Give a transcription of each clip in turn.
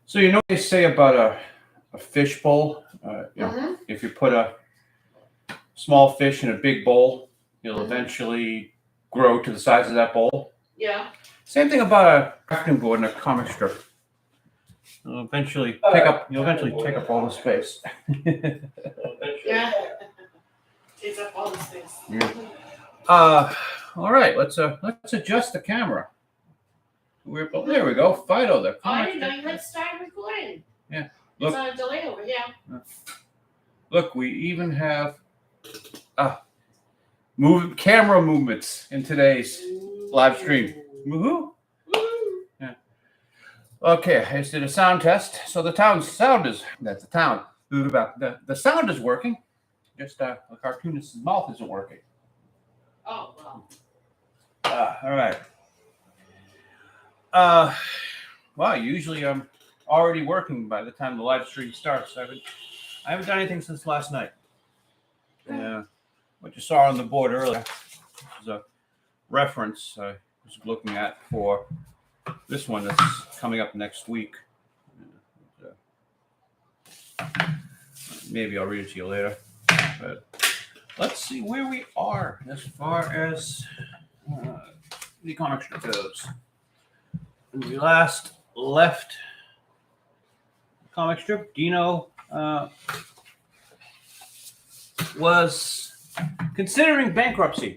So you know what they say about a fish bowl? If you put a small fish in a big bowl, it'll eventually grow to the size of that bowl. Yeah. Same thing about a crafting board and a comic strip. You'll eventually take up all the space. Yeah. Takes up all the space. Yeah. All right. Let's adjust the camera. There we go. Phydeaux, the Oh, I comic didn't know strip. you had started recording. Yeah. It's Look. on a delay over here. Look, we even have camera movements in today's live stream. Woohoo! Yeah. Okay, I just did a sound test. So the sound is working. Just the cartoonist's mouth isn't working. Oh, well. All right. Well, usually I'm already working by the time the live stream starts. I haven't done anything since last night. What you saw on the board earlier is a reference I was looking at for this one that's coming up next week. Maybe I'll read it to you later. But let's see where we are as far as the comic strip goes. When we last left the comic strip, Dino was considering bankruptcy.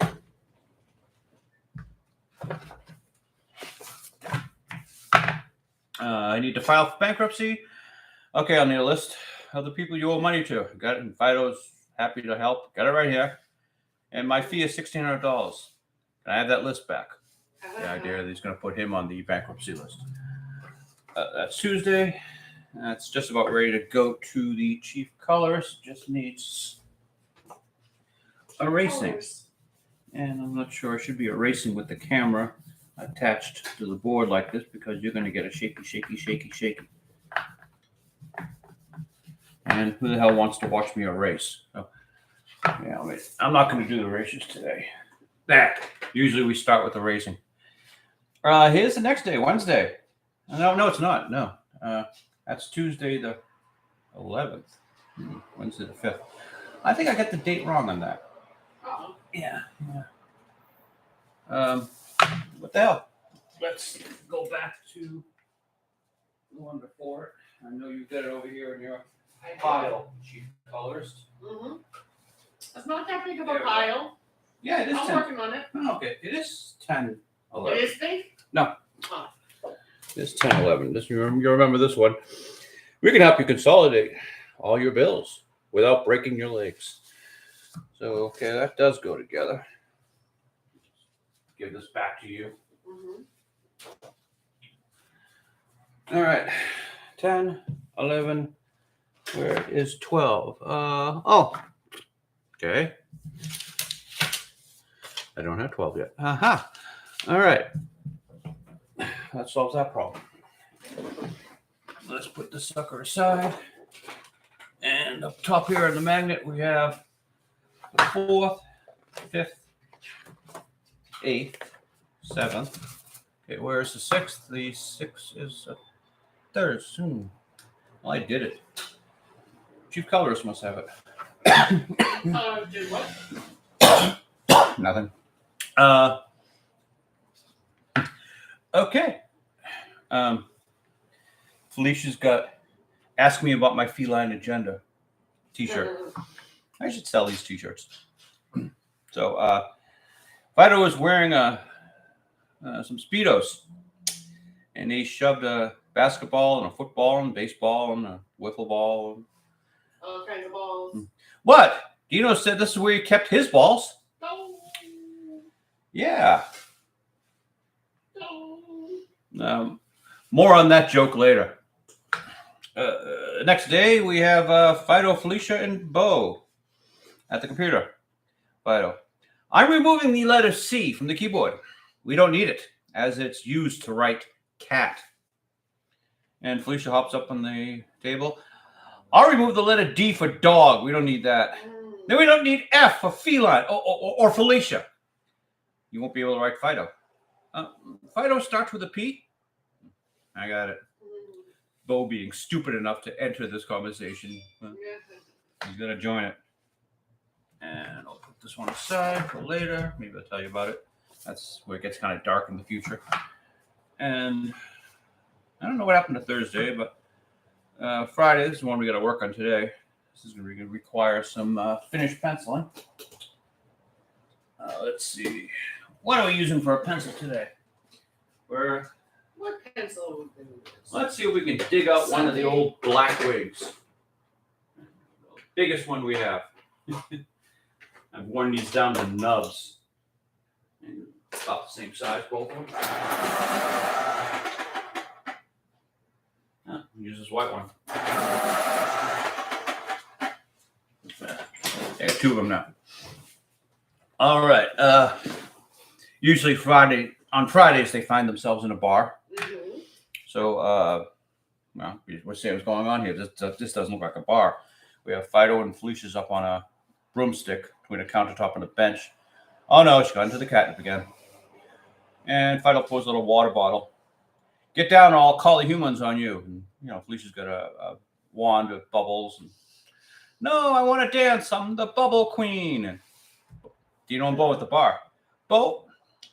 I need to file for bankruptcy. Okay, I'll need a list of the people you owe money to. Got it. And Phydeaux's happy to help. Got it right here. And my fee is $1,600. Can I have that list back? The idea that he's going to put him on the bankruptcy list. That's Tuesday. That's just about ready to go to the chief colorist. Just needs erasing. And I'm not sure. I should be erasing with the camera attached to the board like this because you're going to get a shaky, shaky, shaky, shaky. And who the hell wants to watch me erase? So, yeah, I'm not going to do the erasures today. Usually we start with erasing. Here's the next day, Wednesday. No, it's not. No. That's Tuesday the 11th. Wednesday the 5th. I think I got the date wrong on that. Uh-oh. Yeah. What the hell? Let's go back to the one before it. I know you've got it over here in your pile, chief colorist. Mm-hmm. It's not that big of a There we go. pile. Yeah, it is I'm 10. working on it. Oh, okay, it is 10, 11. It is big? No. Oh. It's 10, 11. You remember this one. We can help you consolidate all your bills without breaking your legs. So, okay, that does go together. Give this back to you. Mm-hmm. All right. 10, 11. Where is 12? Okay. I don't have 12 yet. Aha. All right. That solves that problem. Let's put this sucker aside. And up top here in the magnet, we have the 4th, 5th, 8th, 7th. Okay, where's the 6th? The 6th is a Thursday. Well, I did it. Chief colorist must have it. Did what? Nothing. Okay. Felicia's got Ask Me About My Feline Agenda t-shirt. I should sell these t-shirts. So, Phydeaux was wearing some Speedos. And he shoved a basketball and a football and baseball and a wiffle ball. All kinds of balls. What? Dino said this is where he kept his balls. No. Yeah. No. More on that joke later. Next day, we have Phydeaux, Felicia, and Bo at the computer. Phydeaux. I'm removing the letter C from the keyboard. We don't need it, as it's used to write cat. And Felicia hops up on the table. I'll remove the letter D for dog. We don't need that. Then we don't need F for feline or Felicia. You won't be able to write Phydeaux. Phydeaux starts with a P. I got it. Bo being stupid enough to enter this conversation. He's going to join it. And I'll put this one aside for later. Maybe I'll tell you about it. That's where it gets kind of dark in the future. And I don't know what happened to Thursday, but Friday, this is the one we got to work on today. This is going to require some finished penciling. Let's see. What are we using for a pencil today? What pencil are we going to use? Let's see if we can dig out one of the old black wigs. Biggest one we have. I've worn these down to nubs. And about the same size, both of them. Use this white one. I got two of them now. All right. Usually on Fridays, they find themselves in a bar. Mm-hmm. So, well, we'll see what's going on here. This doesn't look like a bar. We have Phydeaux and Felicia's up on a broomstick between a countertop and a bench. Oh no, she got into the catnip again. And Phydeaux pours a little water bottle. Get down, or I'll call the humans on you. And, Felicia's got a wand with bubbles. And, no, I want to dance. I'm the bubble queen. And Dino and Bo at the bar. Bo,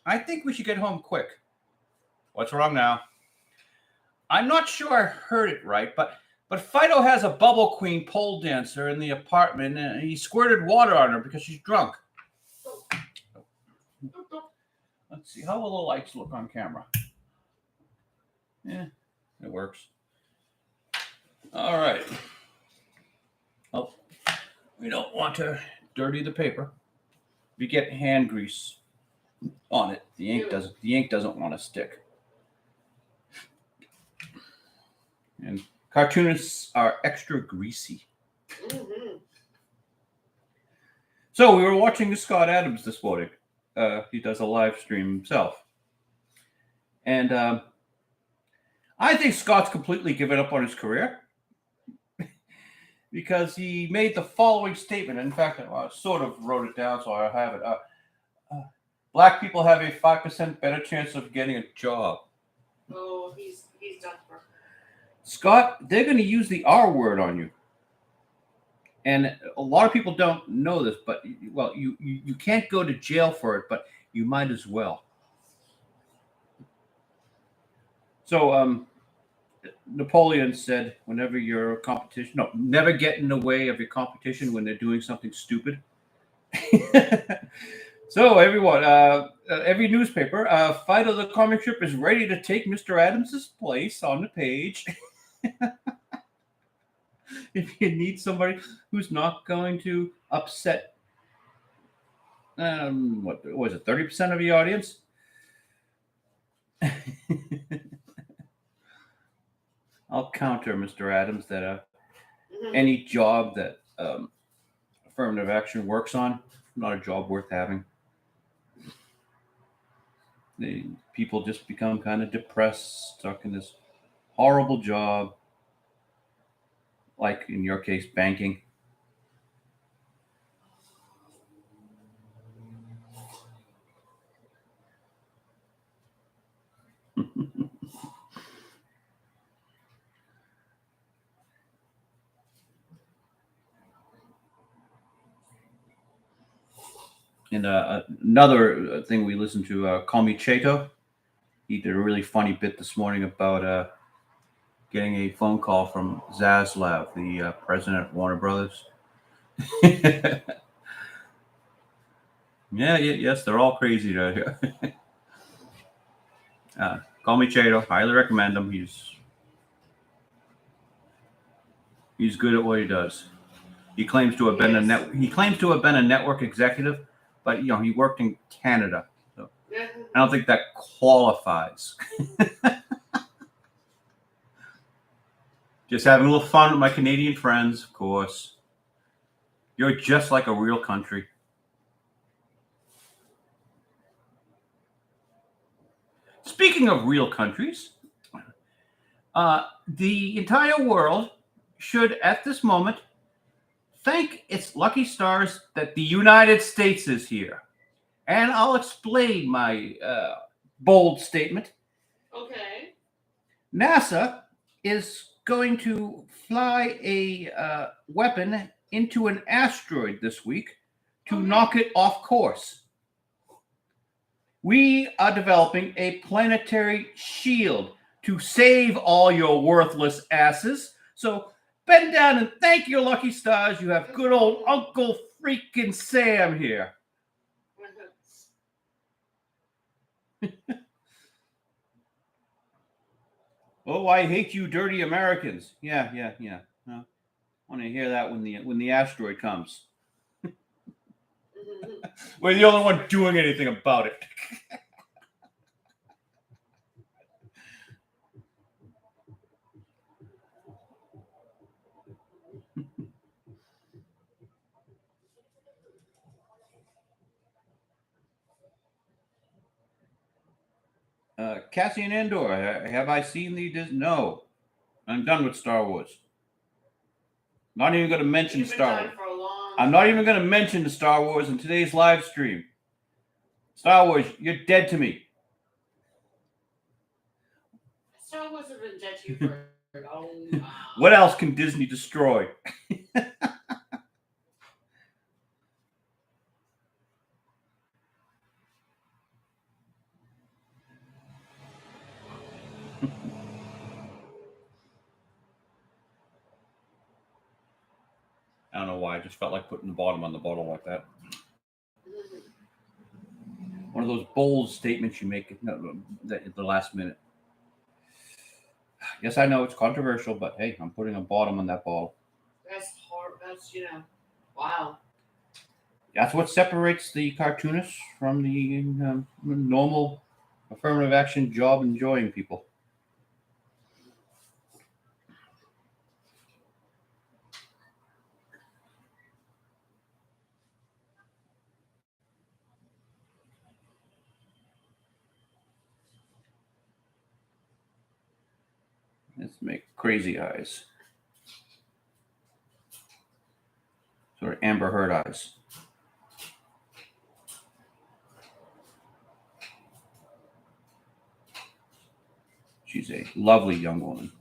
I think we should get home quick. What's wrong now? I'm not sure I heard it right, but Phydeaux has a bubble queen pole dancer in the apartment, and he squirted water on her because she's drunk. Let's see. How will the lights look on camera? Yeah, it works. All right. Oh, we don't want to dirty the paper. We get hand grease on it. The ink doesn't want to stick. And cartoonists are extra greasy. Mm-hmm. So we were watching Scott Adams this morning. He does a live stream himself. And I think Scott's completely given up on his career because he made the following statement. In fact, I sort of wrote it down, so I have it. Black people have a 5% better chance of getting a job. Oh, he's done for. Scott, they're going to use the R word on you. And a lot of people don't know this, but, well, you can't go to jail for it, but you might as well. So Napoleon said, whenever your competition, never get in the way of your competition when they're doing something stupid. So everyone, every newspaper, Phydeaux the Comicstrip is ready to take Mr. Adams' place on the page. If you need somebody who's not going to upset, what was it, 30% of the audience? I'll counter, Mr. Adams, that any job that affirmative action works on, not a job worth having. People just become kind of depressed, stuck in this horrible job, like in your case, banking. And another thing we listened to, Comicstrip, he did a really funny bit this morning about getting a phone call from Zaslav, the president of Warner Brothers. Yes, they're all crazy right here. Comicstrip, highly recommend him. He's good at what he does. He claims to have been a network executive, but he worked in Canada, so I don't think that qualifies. Just having a little fun with my Canadian friends, of course. You're just like a real country. Speaking of real countries, the entire world should, at this moment, thank its lucky stars that the United States is here. And I'll explain my bold statement. Okay. NASA is going to fly a weapon into an asteroid this week to knock it off course. We are developing a planetary shield to save all your worthless asses. So bend down and thank your lucky stars. You have good old Uncle freaking Sam here. Oh, I hate you, dirty Americans. Yeah. I want to hear that when the asteroid comes. We're the only one doing anything about it. Cassian Andor, have I seen the Disney? No, I'm done with Star Wars. Not even going to mention Star Wars. I'm not even going to mention the Star Wars in today's live stream. Star Wars, you're dead to me. Star Wars has been dead to you for a long time. What else can Disney destroy? I don't know why. I just felt like putting the bottom on the bottle like that. One of those bold statements you make at the last minute. Yes, I know it's controversial, but hey, I'm putting a bottom on that bottle. That's hard. That's, wow. That's what separates the cartoonists from the normal affirmative action job enjoying people. Let's make crazy eyes. Sort of Amber Heard eyes. She's a lovely young woman.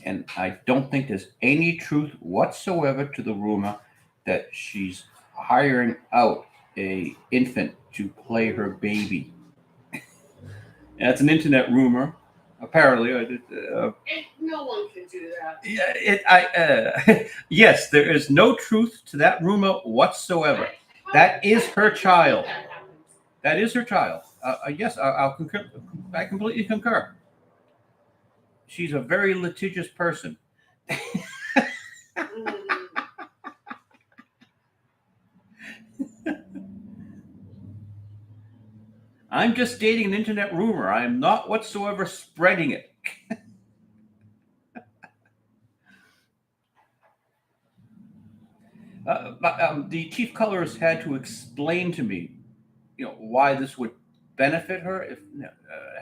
And I don't think there's any truth whatsoever to the rumor that she's hiring out a infant to play her baby. That's an internet rumor. Apparently, no one can do that. Yeah, yes, there is no truth to that rumor whatsoever. That is her child. That is her child. Yes, I'll concur. I completely concur. She's a very litigious person. I'm just stating an internet rumor. I am not whatsoever spreading it. The chief colorist had to explain to me, why this would benefit her if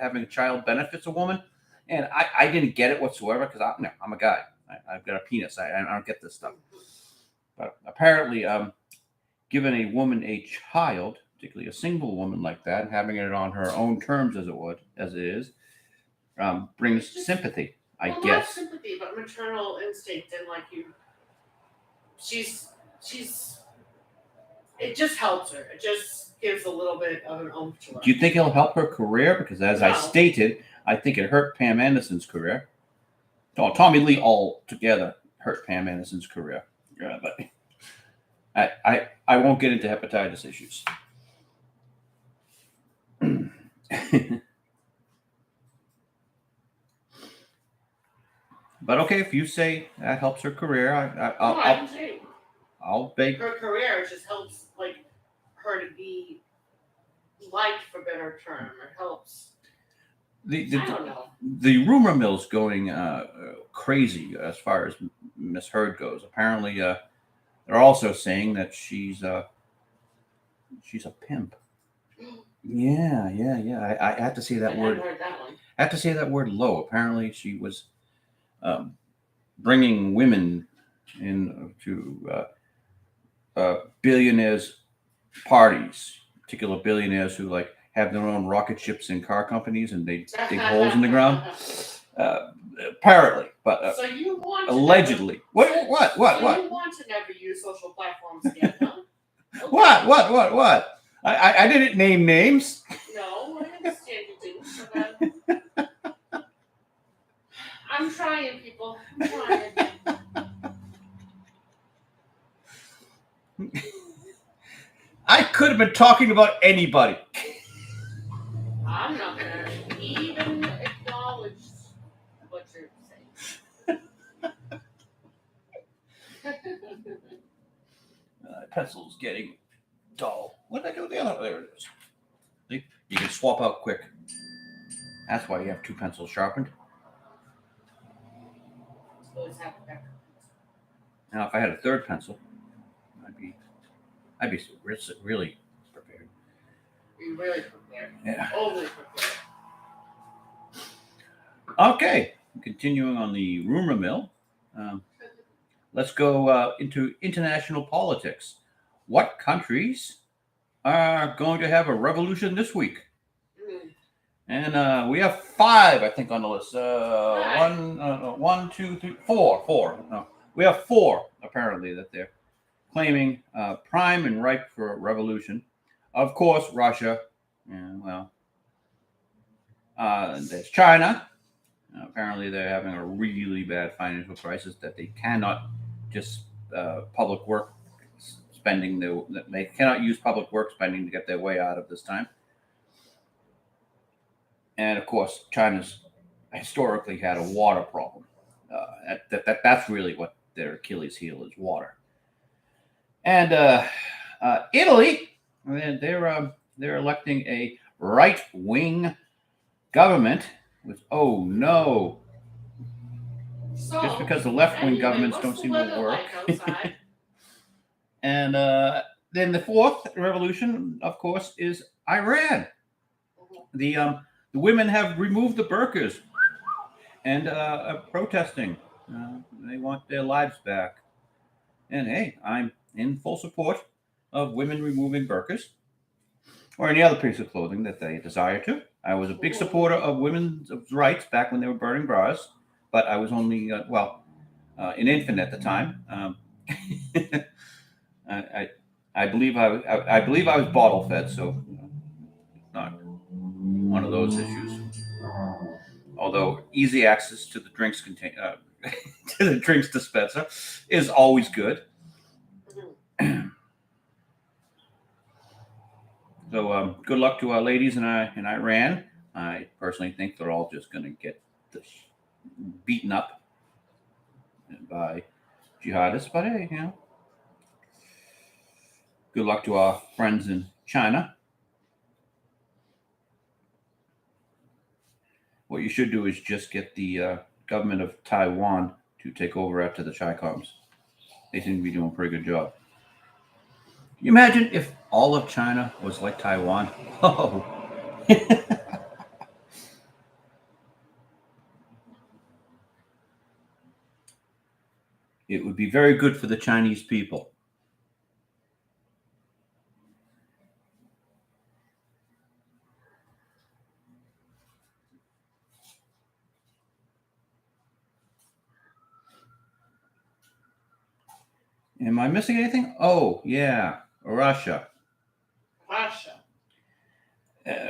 having a child benefits a woman, and I didn't get it whatsoever because I'm a guy. I've got a penis. I don't get this stuff. But apparently, giving a woman a child, particularly a single woman like that, having it on her own terms as it is, brings sympathy. I guess. Not sympathy, but maternal instinct, and she's. It just helps her. It just gives a little bit of an oomph to her. Do you think it'll help her career? Because as I stated, I think it hurt Pam Anderson's career. Oh, Tommy Lee altogether hurt Pam Anderson's career. Yeah, but I won't get into hepatitis issues. But okay, if you say that helps her career, I'll beg. Her career just helps her to be liked, for better term. It helps. I don't know. The rumor mill's going crazy as far as Miss Heard goes. Apparently, they're also saying that she's a pimp. Yeah. I have to say that word. Heard that one. I have to say that word low. Apparently, she was bringing women in to billionaires' parties, particular billionaires who have their own rocket ships and car companies, and they dig holes in the ground. apparently, but So you want allegedly. What? You want to never use social platforms again, huh? Okay. What? I didn't name names. No, I understand you didn't. But, I'm trying, people. I'm trying. I could have been talking about anybody. I'm not gonna even acknowledge what you're saying. Pencil's getting dull. What did I do with the other? There it is. See? You can swap out quick. That's why you have two pencils sharpened. Always have a backup. Now, if I had a third pencil, I'd be really prepared. Be really prepared. Yeah. Overly prepared. Okay. Continuing on the rumor mill. Let's go into international politics. What countries are going to have a revolution this week? And we have 5, I think, on the list. One, 2, 3, 4. 4. No, we have 4 apparently that they're claiming prime and ripe for revolution. Of course, Russia. There's China. Apparently, they're having a really bad financial crisis that they cannot just public work spending. They cannot use public work spending to get their way out of this time. And of course, China's historically had a water problem. That's really what their Achilles heel is: water. And Italy, they're electing a right-wing government. Oh no! So, just because the left-wing governments what's don't the seem to weather work. like outside? And then the 4th revolution, of course, is Iran. The women have removed the burqas and are protesting. They want their lives back. And hey, I'm in full support of women removing burqas or any other piece of clothing that they desire to. I was a big supporter of women's rights back when they were burning bras, but I was only an infant at the time. I believe I was bottle fed, so not one of those issues. Although easy access to the drinks to the drinks dispenser is always good. So good luck to our ladies in Iran. I personally think they're all just going to get beaten up by jihadists, but hey, good luck to our friends in China. What you should do is just get the government of Taiwan to take over after the Chi-Coms. They seem to be doing a pretty good job. Can you imagine if all of China was like Taiwan? Oh. It would be very good for the Chinese people. Am I missing anything? Oh, yeah, Russia.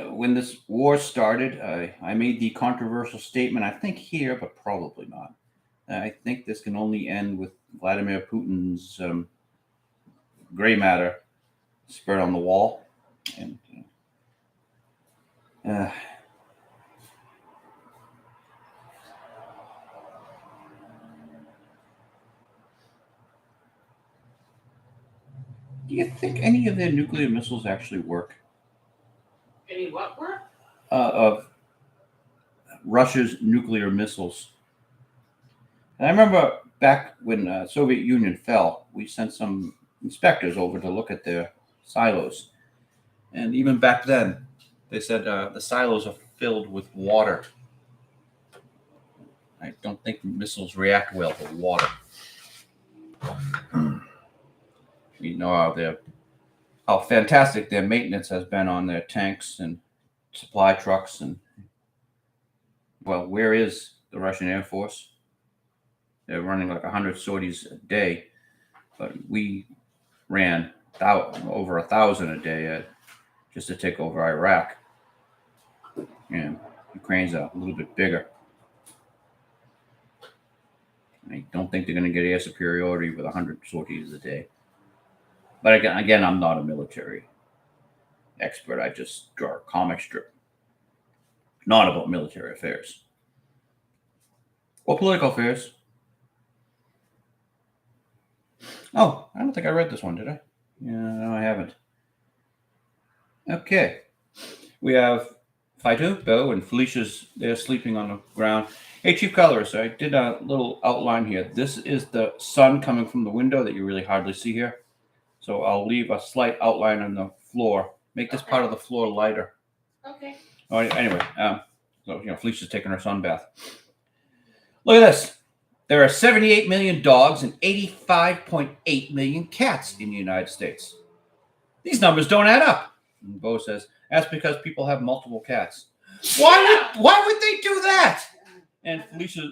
When this war started, I made the controversial statement, I think here, but probably not. I think this can only end with Vladimir Putin's gray matter spread on the wall. And do you think any of their nuclear missiles actually work? Any what work? Of Russia's nuclear missiles. And I remember back when the Soviet Union fell, we sent some inspectors over to look at their silos. And even back then, they said the silos are filled with water. I don't think missiles react well to water. We know how fantastic their maintenance has been on their tanks and supply trucks. And well, where is the Russian Air Force. They're running like 100 sorties a day, but we ran over 1,000 a day just to take over Iraq. And Ukraine's a little bit bigger. I don't think they're going to get air superiority with 100 sorties a day. But again, I'm not a military expert. I just draw a comic strip, not about military affairs or political affairs. Oh, I don't think I read this one, did I? Yeah, no, I haven't. Okay. We have Phydeaux and Felicia's there sleeping on the ground. Hey, Chief Colorist, I did a little outline here. This is the sun coming from the window that you really hardly see here. So I'll leave a slight outline on the floor. Make this part of the floor lighter. Okay. All right, anyway, so Felicia's taking her sun bath. Look at this. There are 78 million dogs and 85.8 million cats in the United States. These numbers don't add up. And Bo says, that's because people have multiple cats. Why would they do that? And Felicia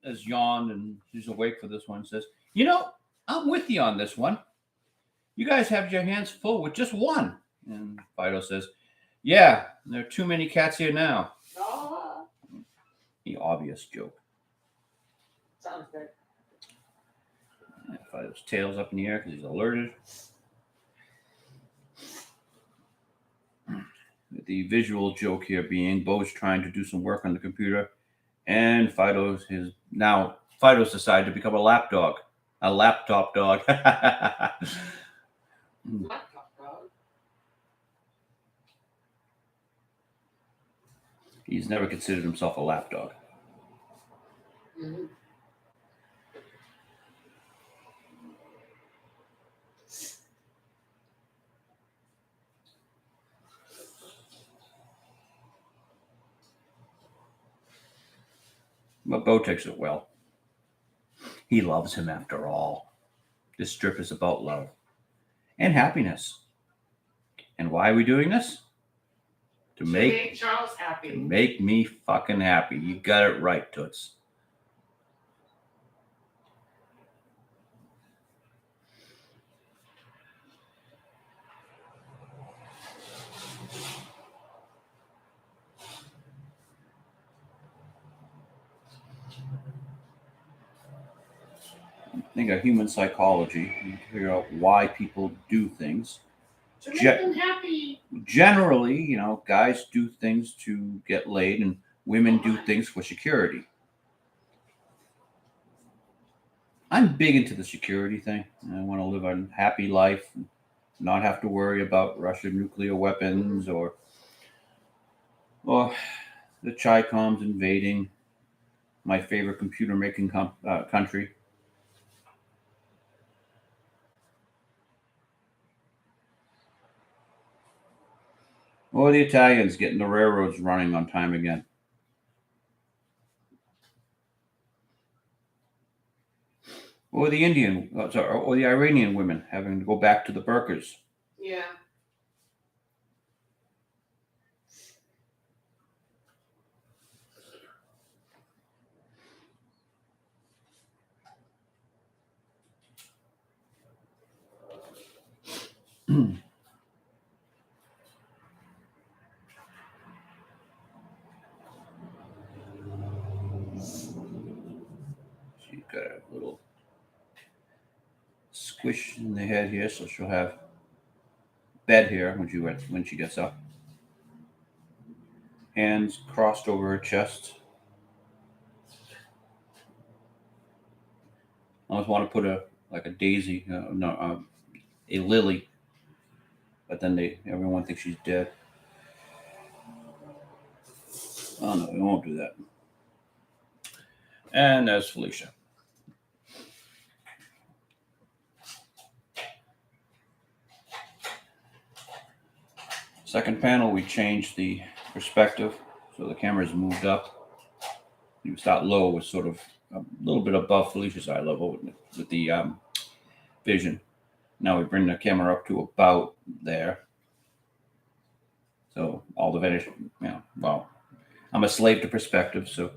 has yawned and she's awake for this one. Says, I'm with you on this one. You guys have your hands full with just one. And Phydeaux says, yeah, there are too many cats here now. The obvious joke. Sounds good. And Phydeaux's tail's up in the air because he's alerted. The visual joke here being Bo's trying to do some work on the computer, and Phydeaux's decided to become a laptop dog. Laptop dog. He's never considered himself a lap dog. Mm-hmm. But Bo takes it well. He loves him after all. This strip is about love and happiness. And why are we doing this? To make Charles happy. To make me fucking happy. You got it right, Toots. Think of human psychology and figure out why people do things. To make them happy. Generally, guys do things to get laid and women do things for security. I'm big into the security thing. I want to live a happy life and not have to worry about Russian nuclear weapons or the Chi-Coms invading my favorite computer making country. Or the Italians getting the railroads running on time again. Or the or the Iranian women having to go back to the burqas. Yeah. She's got a little squish in the head here, so she'll have bed here when she gets up. Hands crossed over her chest. I always want to put a daisy, a lily, but then everyone thinks she's dead. Oh no, we won't do that. And there's Felicia. Second panel, we changed the perspective, so the camera's moved up. You start low with sort of a little bit above Felicia's eye level with the vision. Now we bring the camera up to about there. So all the vantage, well, I'm a slave to perspective, so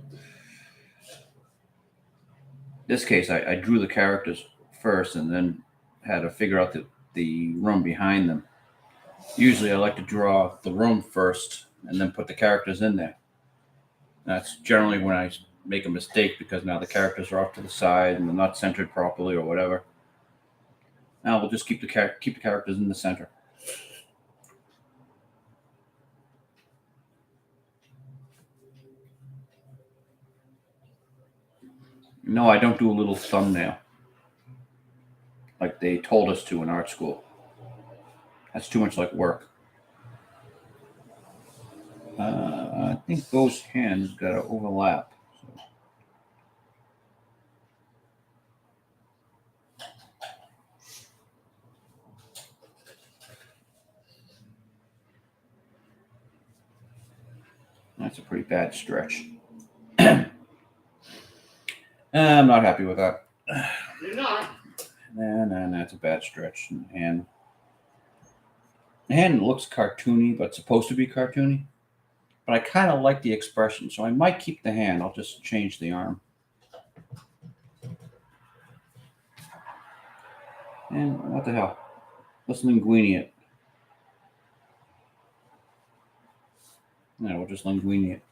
this case, I drew the characters first and then had to figure out the room behind them. Usually I like to draw the room first and then put the characters in there. That's generally when I make a mistake because now the characters are off to the side and they're not centered properly or whatever. Now we'll just keep the characters in the center. No, I don't do a little thumbnail like they told us to in art school. That's too much like work. I think those hands got to overlap. That's a pretty bad stretch. I'm not happy with that. You're not. Nah, that's a bad stretch. And the hand looks cartoony, but it's supposed to be cartoony. But I kind of like the expression, so I might keep the hand. I'll just change the arm. And what the hell? Let's linguini it. No, we'll just linguini it.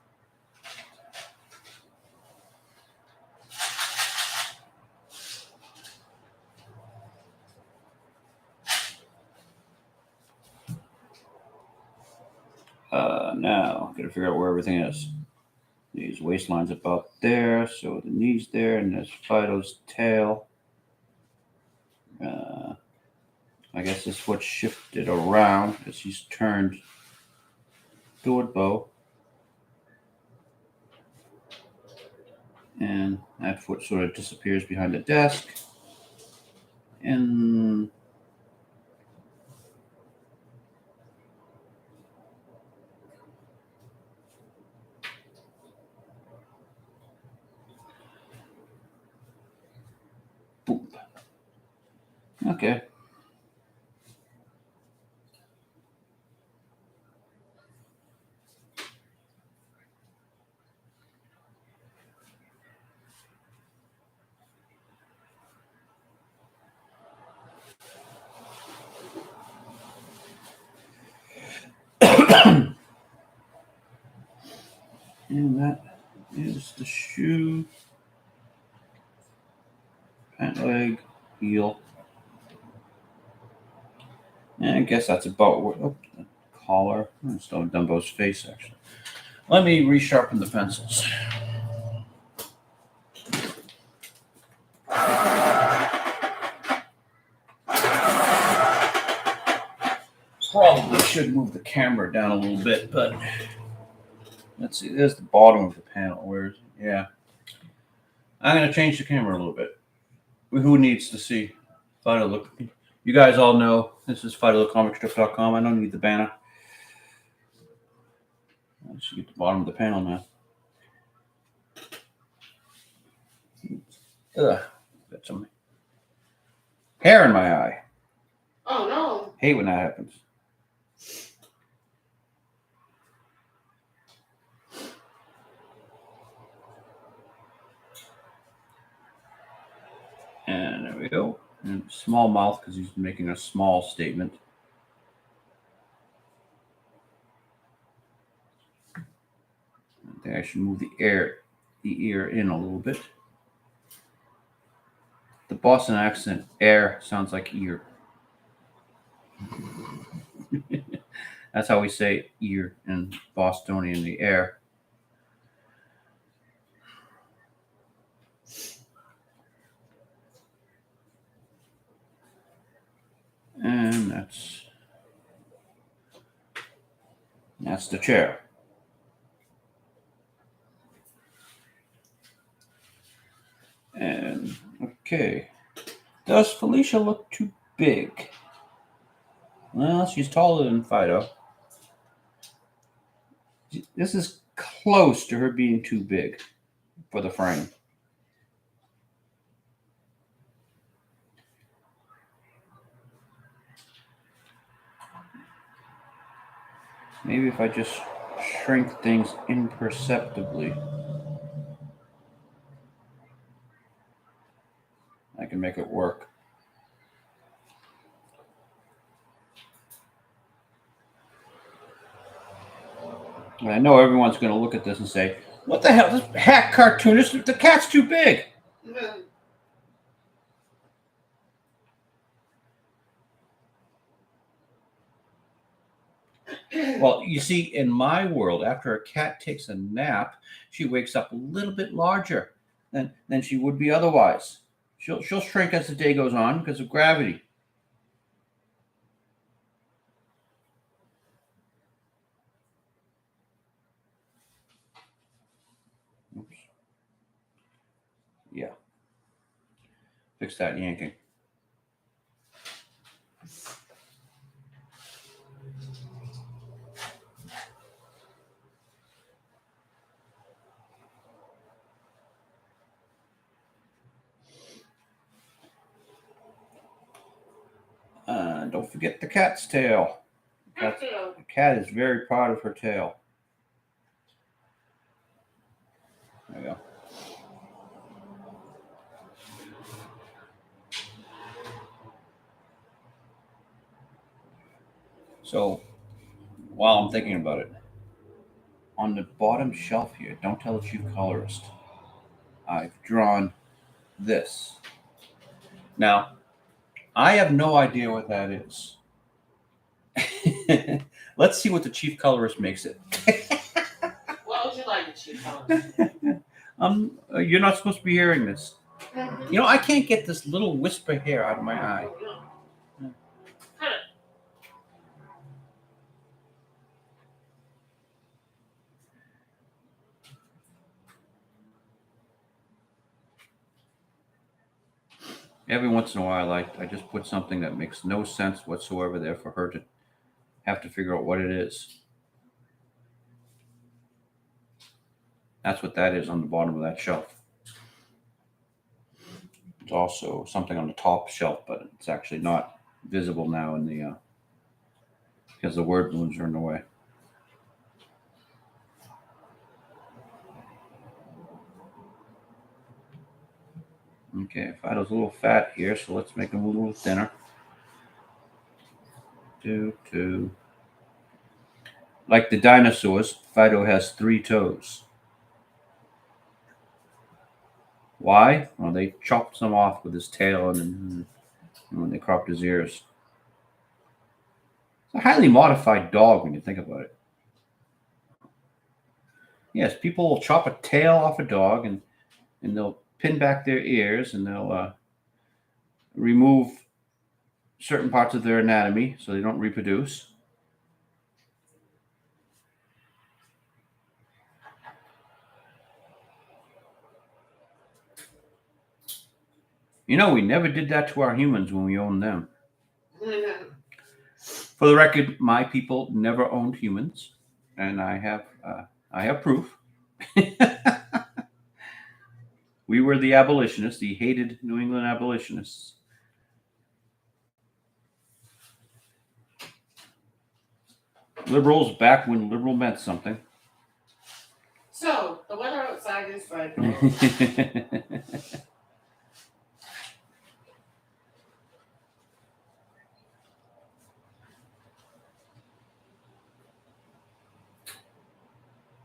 Now, gotta figure out where everything is. These waistlines about there, so the knees there, and there's Phydeaux's tail. I guess this foot shifted around as he's turned toward Beau. And that foot sort of disappears behind the desk. And boom. Okay. And that is the shoe, pant leg, heel. And I guess that's about what. Oh, the collar. I still have Dumbo's face, actually. Let me resharpen the pencils. Probably should move the camera down a little bit, but let's see. There's the bottom of the panel. Where's it? Yeah. I'm going to change the camera a little bit. Who needs to see Phydeaux look? You guys all know this is Comicstrip.com. I don't need the banner. I should get the bottom of the panel now. Ugh. Got some hair in my eye. Oh, no. Hate when that happens. And there we go. And small mouth because he's making a small statement. I think I should move the ear in a little bit. The Boston accent, air, sounds like ear. That's how we say ear in Bostonian, the air. And that's the chair. And okay, does Felicia look too big? Well, she's taller than Phydeaux. This is close to her being too big for the frame. Maybe if I just shrink things imperceptibly. can make it work. And I know everyone's going to look at this and say, what the hell? This hack cartoonist, the cat's too big. Well, you see, in my world, after a cat takes a nap, she wakes up a little bit larger than she would be otherwise. She'll shrink as the day goes on because of gravity. Oops. Yeah. Fix that yanking. Don't forget the cat's tail. The cat is very proud of her tail. There we go. So, while I'm thinking about it, on the bottom shelf here, don't tell the chief colorist, I've drawn this. Now, I have no idea what that is. Let's see what the chief colorist makes it. What would you like the chief colorist? You're not supposed to be hearing this. You know, I can't get this little wisp of hair out of my eye. Every once in a while, I just put something that makes no sense whatsoever there for her to have to figure out what it is. That's what that is on the bottom of that shelf. It's also something on the top shelf, but it's actually not visible now in the because the word balloons are in the way. Okay, Phydeaux's a little fat here, so let's make him a little thinner. Like the dinosaurs, Phydeaux has 3 toes. Why? Well, they chopped some off with his tail and when they cropped his ears. It's a highly modified dog when you think about it. Yes, people will chop a tail off a dog and they'll pin back their ears and they'll remove certain parts of their anatomy so they don't reproduce. You know, we never did that to our humans when we owned them. For the record, my people never owned humans, and I have proof. We were the abolitionists, the hated New England abolitionists. Liberals back when liberal meant something. So, the weather outside is frightful.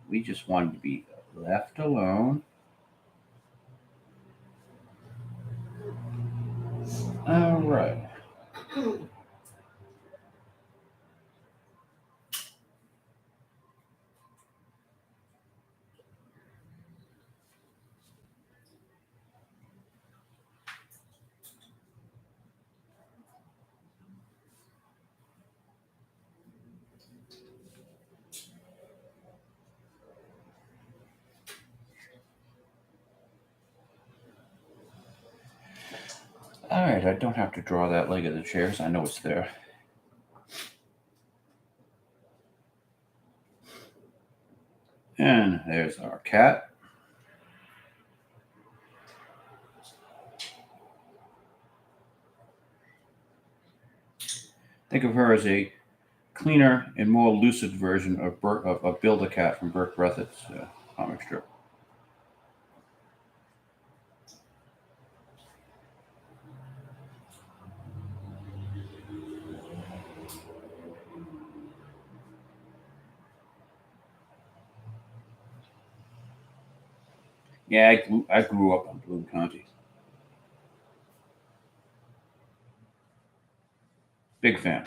We just wanted to be left alone. All right. All right, I don't have to draw that leg of the chairs. I know it's there. And there's our cat. Think of her as a cleaner and more lucid version of Build-A-Cat from Burt Breathitt's comic strip. Yeah, I grew up on Bloom County. Big fan.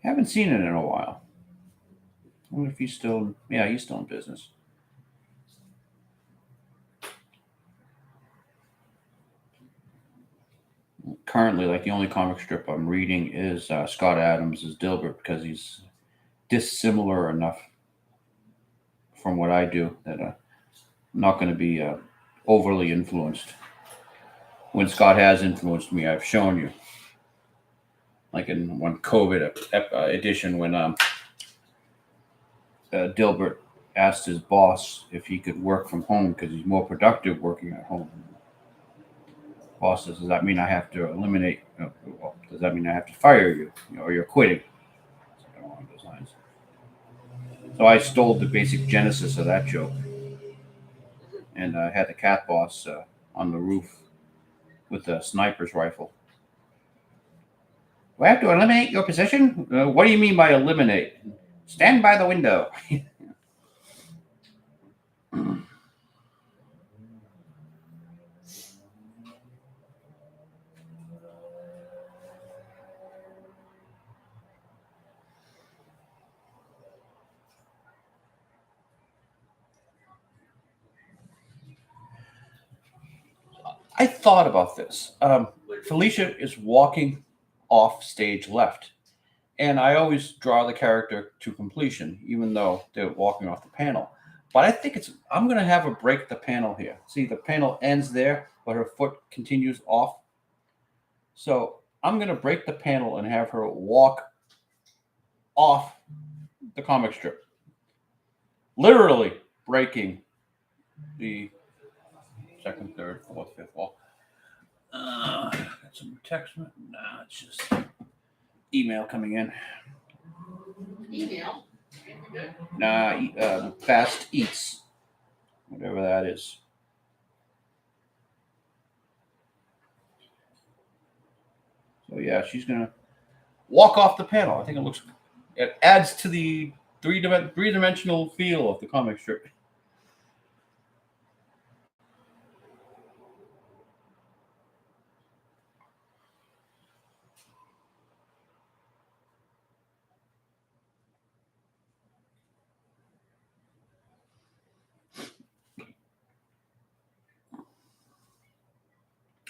Haven't seen it in a while. I wonder if he's still. Yeah, he's still in business. Currently, like the only comic strip I'm reading is Scott Adams' Dilbert because he's dissimilar enough from what I do that I'm not going to be overly influenced. When Scott has influenced me, I've shown you. Like in one COVID edition when Dilbert asked his boss if he could work from home because he's more productive working at home. Boss says, "Does that mean I have to eliminate? Well, does that mean I have to fire you, or you're quitting?" Something along those lines. So I stole the basic genesis of that joke, and I had the cat boss on the roof with a sniper's rifle. Do I have to eliminate your position? What do you mean by eliminate? Stand by the window. I thought about this. Felicia is walking off stage left, and I always draw the character to completion, even though they're walking off the panel. But I think I'm going to have her break the panel here. See, the panel ends there, but her foot continues off. So I'm going to break the panel and have her walk off the comic strip. Literally breaking the second, third, fourth, fifth wall. Got some text. Nah, it's just email coming in. Email. Nah, Fast Eats, whatever that is. So yeah, she's gonna walk off the panel. I think it adds to the three-dimensional feel of the comic strip.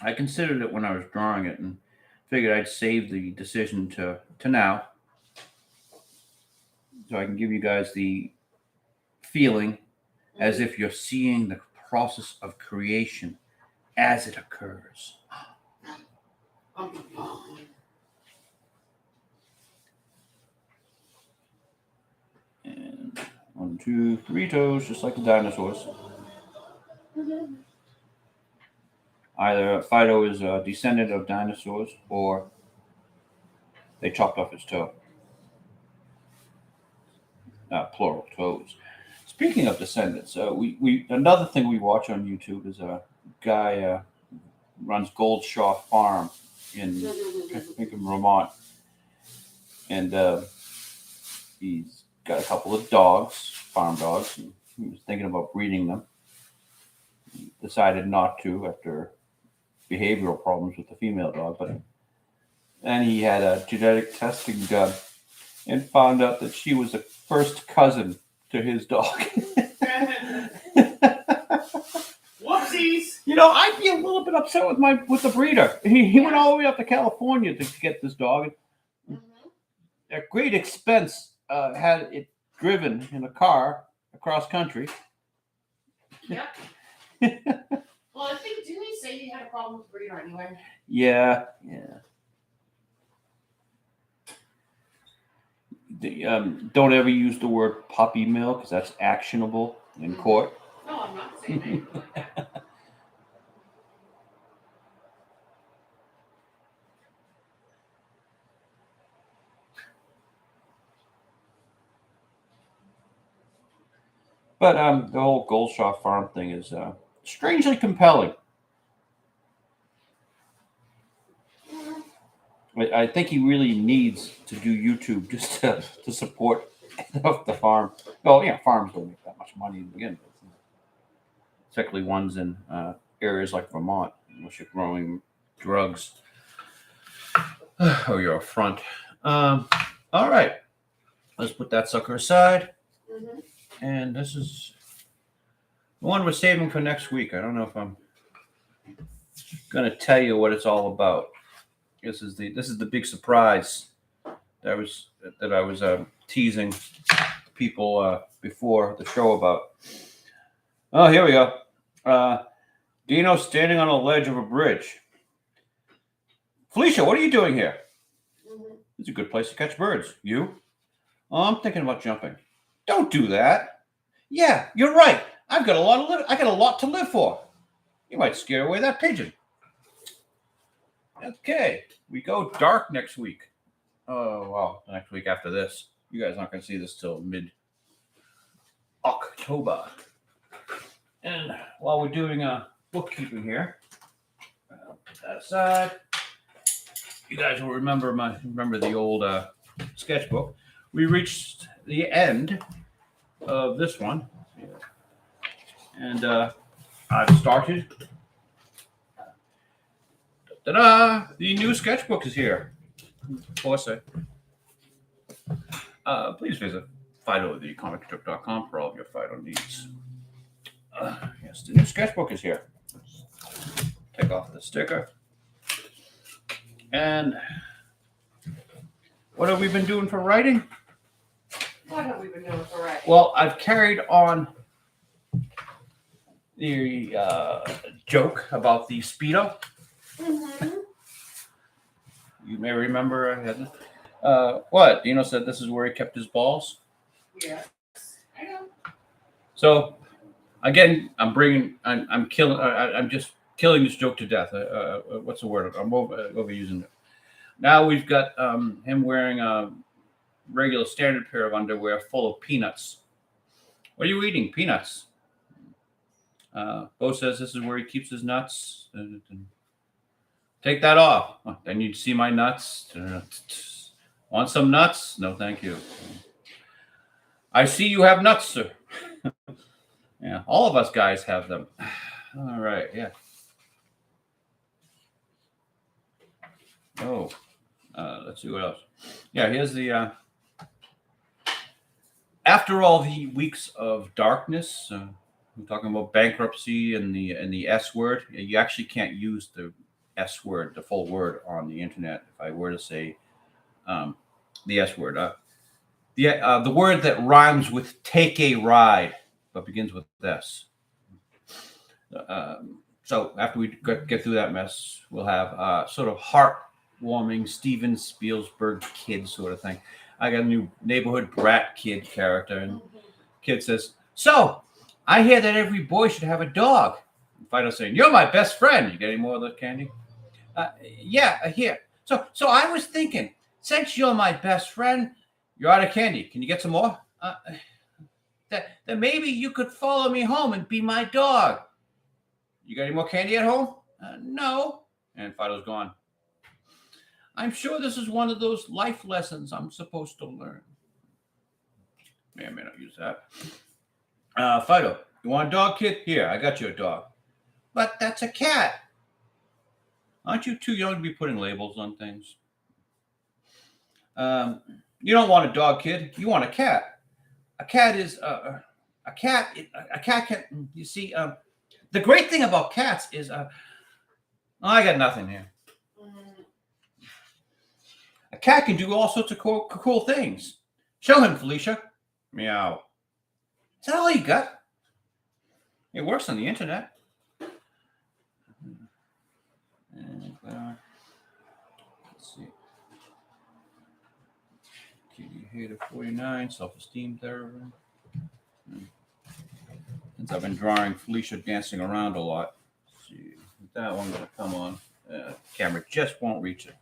I considered it when I was drawing it and figured I'd save the decision to now, so I can give you guys the feeling as if you're seeing the process of creation as it occurs. And 1, 2, 3 toes, just like the dinosaurs. Either Phydeaux is a descendant of dinosaurs or they chopped off his toe. Plural toes. Speaking of descendants, we another thing we watch on YouTube is a guy runs Goldshaw Farm in Vermont, and he's got a couple of dogs, farm dogs. And he was thinking about breeding them. He decided not to after behavioral problems with the female dog, but then he had a genetic testing done and found out that she was a first cousin to his dog. Whoopsies! I'd be a little bit upset with the breeder. He went all the way up to California to get this dog. At great expense, had it driven in a car across country. Yep. Well, I think, didn't he say he had a problem with the breeder anyway? Yeah. Don't ever use the word puppy mill because that's actionable in court. No, I'm not saying anything like that. But the whole Goldshaw Farm thing is strangely compelling. I think he really needs to do YouTube just to support off the farm. Well, farms don't make that much money to begin with, particularly ones in areas like Vermont, unless you're growing drugs. Oh, you're a front. All right, let's put that sucker aside. Mm-hmm. And this is the one we're saving for next week. I don't know if I'm going to tell you what it's all about. This is the big surprise that I was teasing people before the show about. Oh, here we go. Dino standing on a ledge of a bridge. Felicia, what are you doing here? Mm-hmm. It's a good place to catch birds. You? Oh, I'm thinking about jumping. Don't do that. Yeah, you're right. I got a lot to live for. You might scare away that pigeon. Okay, we go dark next week. Oh, well, next week after this. You guys aren't going to see this till mid-October. And while we're doing bookkeeping here, put that aside. You guys will remember the old sketchbook. We reached the end of this one. And I've started. Ta-da! The new sketchbook is here. Of course, please visit Phydeaux, thecomicstrip.com for all of your Phydeaux needs. Yes, the new sketchbook is here. Let's take off the sticker. And what have we been doing for writing? What have we been doing for writing? Well, I've carried on the joke about the Speedo. Mm-hmm. You may remember I had what? Dino said this is where he kept his balls. Yes, I know. So again, I'm just killing this joke to death. What's the word? I'm overusing it. Now we've got him wearing a regular standard pair of underwear full of peanuts. What are you eating? Peanuts. Bo says this is where he keeps his nuts. Take that off. Oh, then you'd see my nuts. Want some nuts? No, thank you. I see you have nuts, sir. Yeah, all of us guys have them. All right, yeah. Oh, let's see what else. Yeah, here's the. After all the weeks of darkness, we're talking about bankruptcy and the S word. You actually can't use the S word, the full word, on the internet. If I were to say the S word, the word that rhymes with take a ride but begins with S. So after we get through that mess, we'll have sort of heartwarming Steven Spielberg kid sort of thing. I got a new neighborhood brat kid character, and kid says, "So, I hear that every boy should have a dog." And Fido's saying, "You're my best friend. You get any more of the candy?" Yeah, here. So I was thinking, since you're my best friend, you're out of candy. Can you get some more? Then maybe you could follow me home and be my dog. You got any more candy at home? No. And Fido's gone. I'm sure this is one of those life lessons I'm supposed to learn. May or may not use that. Fido, you want a dog, kid? Here, I got you a dog. But that's a cat. Aren't you too young to be putting labels on things? You don't want a dog, kid. You want a cat. A cat is a cat. A cat can. You see, the great thing about cats is, I got nothing here. A cat can do all sorts of cool things. Show him, Felicia. Meow. Is that all you got? It works on the internet. And, let's see. Kitty Hater 49, self-esteem therapy. Since I've been drawing Felicia dancing around a lot. Let's see, that one's gonna come on. Camera just won't reach it.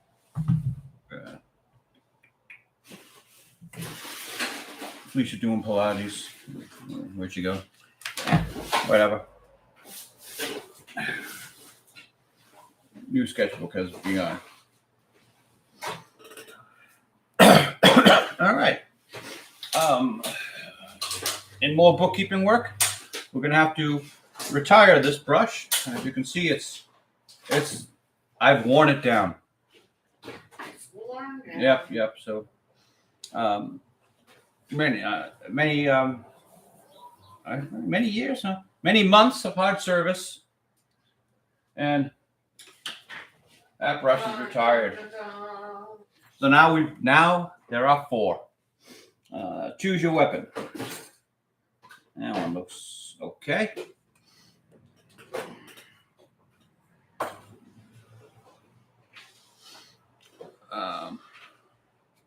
Felicia doing Pilates. Where'd she go? Whatever. New sketchbook has begun. All right. in more bookkeeping work, we're going to have to retire this brush. And as you can see, I've worn it down. It's worn down. Yep. So, many years, huh? Many months of hard service, and that brush is retired. So now there are 4. Choose your weapon. That one looks okay.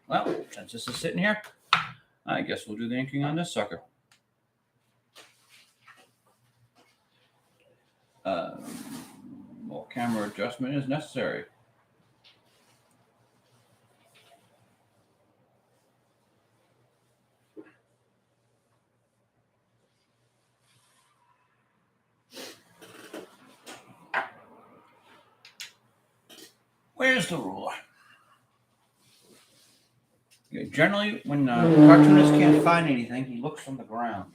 Well, since this is sitting here, I guess we'll do the inking on this sucker. More camera adjustment is necessary. Where's the ruler? Okay, generally, when a cartoonist can't find anything, he looks on the ground.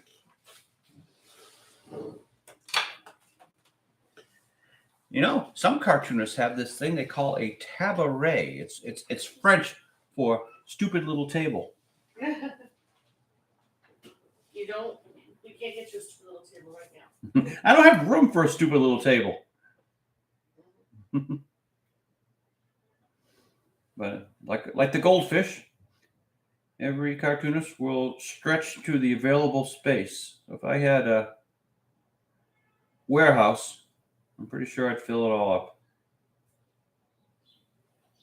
You know, some cartoonists have this thing they call a tabouret. It's French for stupid little table. We can't get you a stupid little table right now. I don't have room for a stupid little table. But like the goldfish, every cartoonist will stretch to the available space. So if I had a warehouse, I'm pretty sure I'd fill it all up.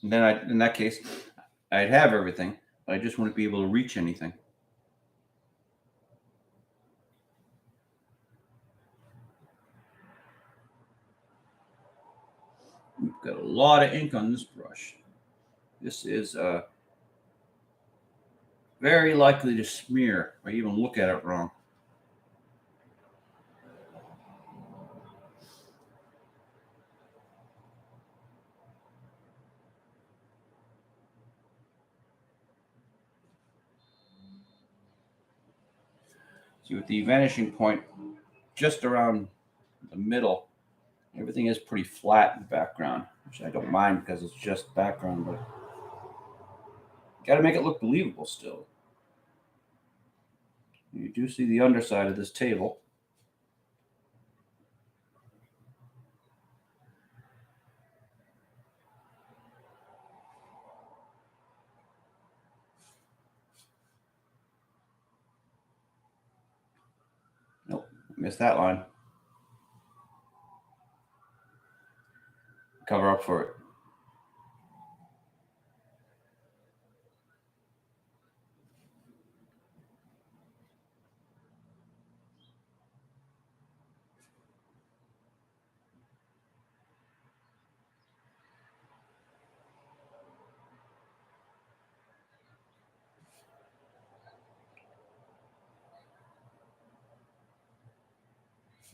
And then in that case, I'd have everything, but I just wouldn't be able to reach anything. We've got a lot of ink on this brush. This is very likely to smear or even look at it wrong. See, with the vanishing point just around the middle, everything is pretty flat in the background, which I don't mind because it's just background, but got to make it look believable still. You do see the underside of this table. Nope, missed that line. Cover up for it.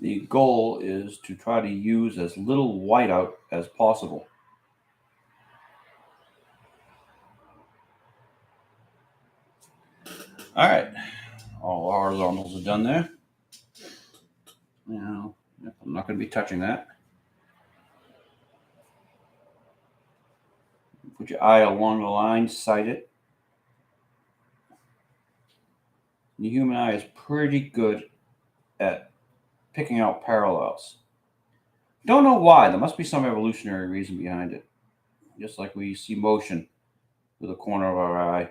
The goal is to try to use as little whiteout as possible. All right, all horizontals are done there. Now, I'm not going to be touching that. Put your eye along the line, sight it. The human eye is pretty good at picking out parallels. Don't know why. There must be some evolutionary reason behind it. Just like we see motion with the corner of our eye,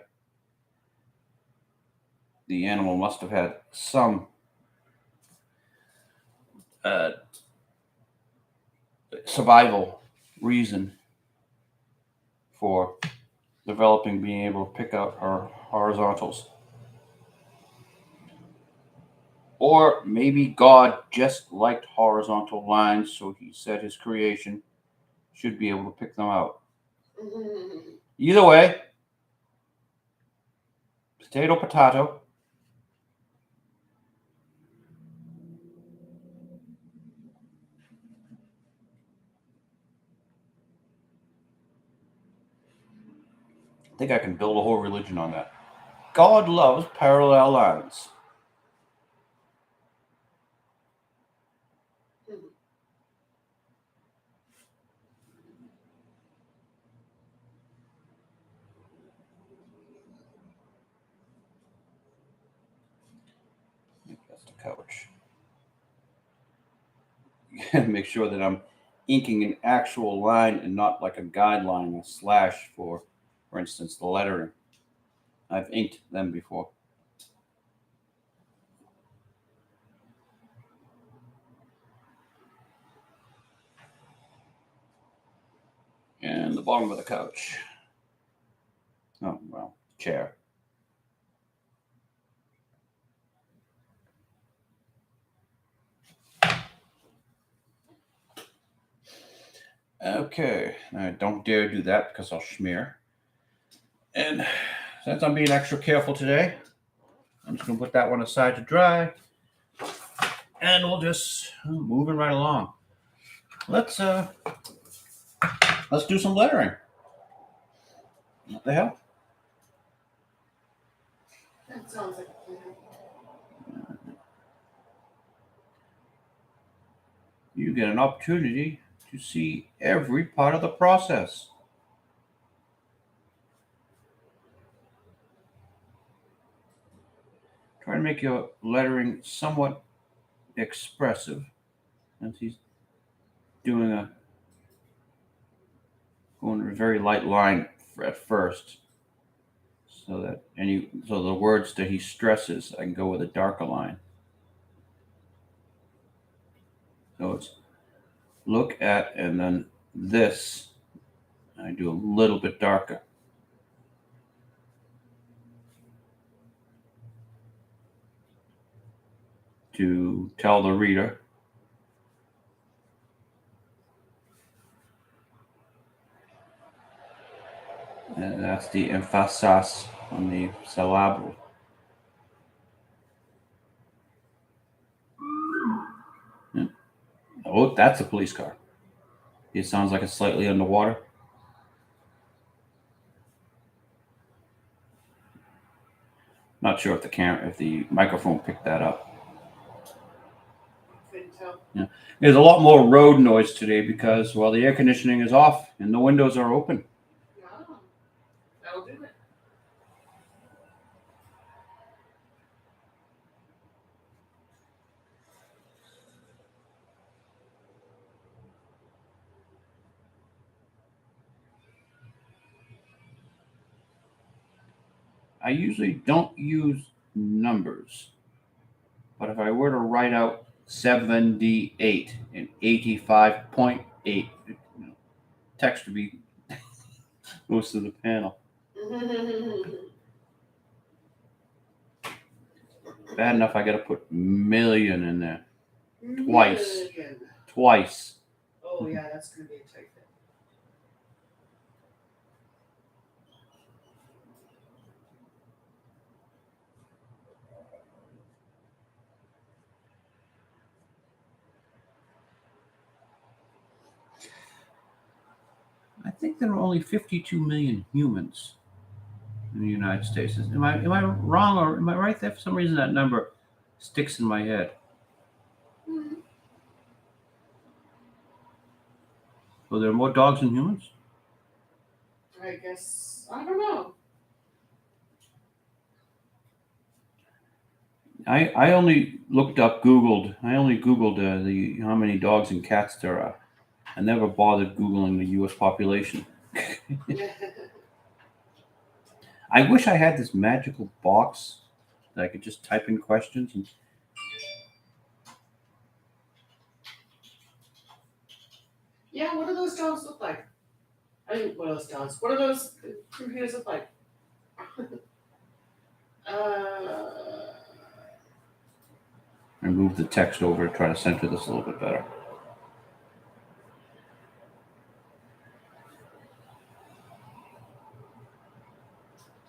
the animal must have had some survival reason for developing being able to pick out our horizontals. Or maybe God just liked horizontal lines, so he said his creation should be able to pick them out. Either way, potato, potato. I think I can build a whole religion on that. God loves parallel lines. That's the couch. Make sure that I'm inking an actual line and not like a guideline, a slash for instance, the lettering. I've inked them before. And the bottom of the couch. Oh, well, chair. Okay, I don't dare do that because I'll smear. And since I'm being extra careful today, I'm just gonna put that one aside to dry. And we'll just moving right along. Let's do some lettering. What the hell? That sounds like a plan. You get an opportunity to see every part of the process. Try to make your lettering somewhat expressive, since he's doing going a very light line at first, so that so the words that he stresses, I can go with a darker line. So it's look at, and then this I do a little bit darker. To tell the reader and that's the emphasis on the syllable. Yeah. Oh, that's a police car. It sounds like it's slightly underwater. Not sure if the microphone picked that up. Couldn't tell. Yeah. There's a lot more road noise today because, well, the air conditioning is off and the windows are open. Yeah, that'll do it. I usually don't use numbers, but if I were to write out 78 and 85.8, text would be most of the panel. Bad enough I got to put million in there. Twice. Million. Twice. Oh yeah, that's gonna be a tight fit. I think there are only 52 million humans in the United States. Am I wrong, or am I right there? For some reason, that number sticks in my head. Mm-hmm. So there are more dogs than humans? I guess I don't know. I only looked up, Googled. I only Googled the how many dogs and cats there are. I never bothered Googling the U.S. population. I wish I had this magical box that I could just type in questions. And Yeah, what do those dogs look like? I mean, what are those dogs? What do those computers look like? I moved the text over to try to center this a little bit better.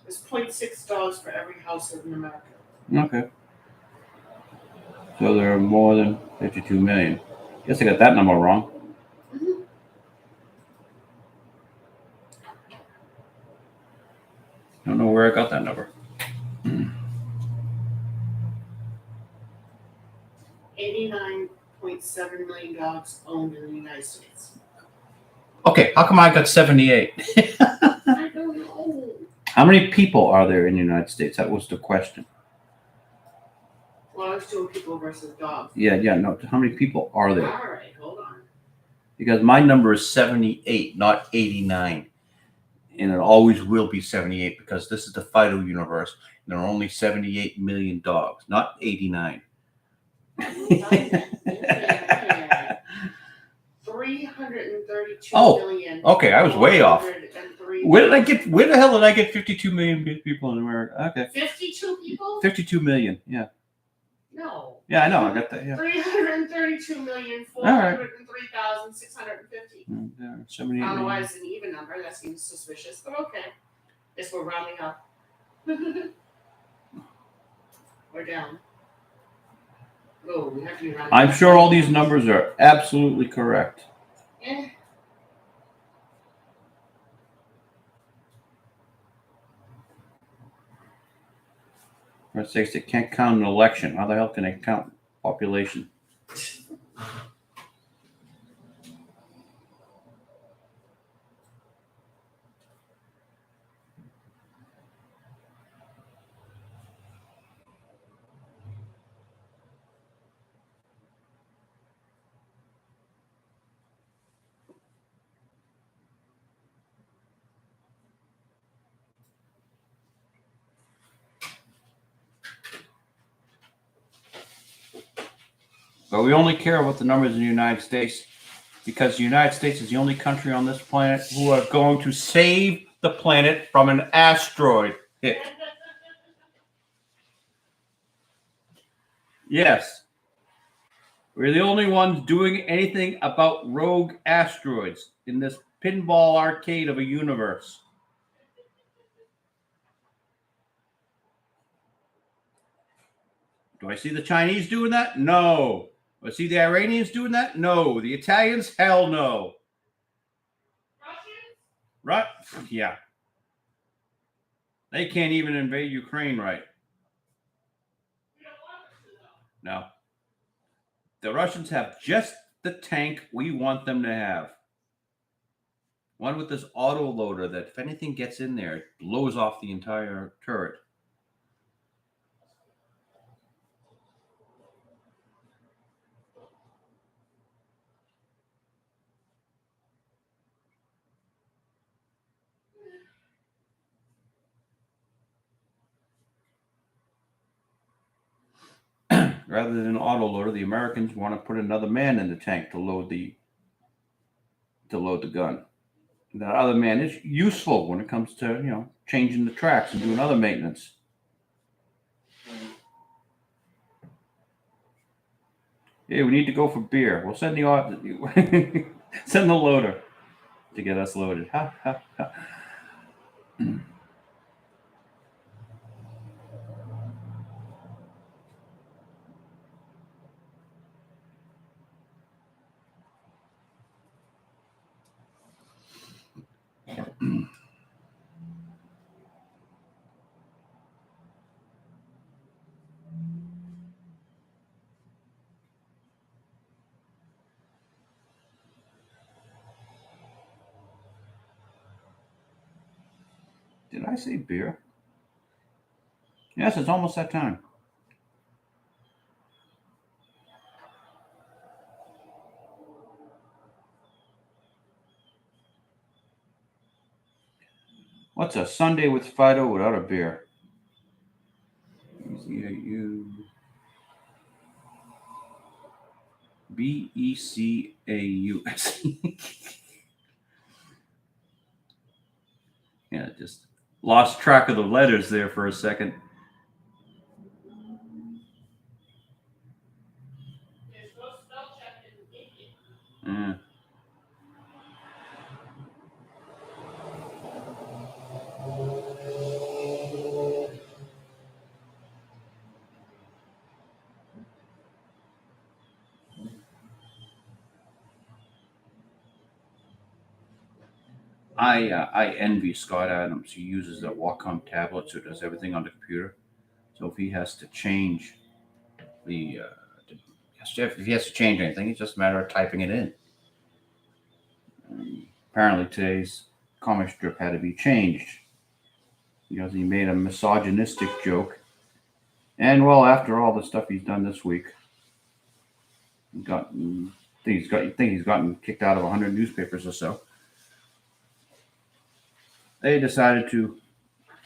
There's 0.6 dogs for every household in America. Okay. So there are more than 52 million. Guess I got that number wrong. Mm-hmm. Don't know where I got that number. 89.7 million dogs owned in the United States. Okay, how come I got 78? I don't know. How many people are there in the United States? That was the question. Well, I was doing people versus dogs. Yeah, no. How many people are there? All right, hold on. Because my number is 78, not 89. And it always will be 78 because this is the Phydeaux universe. And there are only 78 million dogs, not 89. 332 Oh, million. okay, I was way off. 403 Where the hell did I get 52 million people in America? Okay. 52 people? 52 million, yeah. No. Yeah, I know, I got that, yeah. 332,403,650. Yeah, 78 I don't know why million. it's an even number. That seems suspicious, but okay. Guess we're rounding up. We're down. Oh, we have to be rounding I'm up. sure all these numbers are absolutely correct. Eh. For sakes, they can't count an election. How the hell can they count population? But we only care about the numbers in the United States because the United States is the only country on this planet who are going to save the planet from an asteroid hit. Yes. We're the only ones doing anything about rogue asteroids in this pinball arcade of a universe. Do I see the Chinese doing that? No. Do I see the Iranians doing that? No. The Italians? Hell no. Russians? Right? Yeah. They can't even invade Ukraine right. We don't want them to, though. No. The Russians have just the tank we want them to have. One with this auto loader that if anything gets in there, it blows off the entire turret. Rather than an auto loader, the Americans want to put another man in the tank to load the gun. That other man is useful when it comes to changing the tracks and doing other maintenance. Hey, we need to go for beer. We'll send the send the loader to get us loaded. Ha ha ha. Did I say beer? Yes, it's almost that time. What's a Sunday with Phydeaux without a beer? Becaus. Yeah, just lost track of the letters there for a second. There's no spell check in English. Yeah. I envy Scott Adams. He uses a Wacom tablet, so does everything on the computer. So if he has to change the If he has to change anything, it's just a matter of typing it in. Apparently today's comic strip had to be changed because he made a misogynistic joke. And well, after all the stuff he's done this week, I think he's gotten kicked out of 100 newspapers or so. They decided to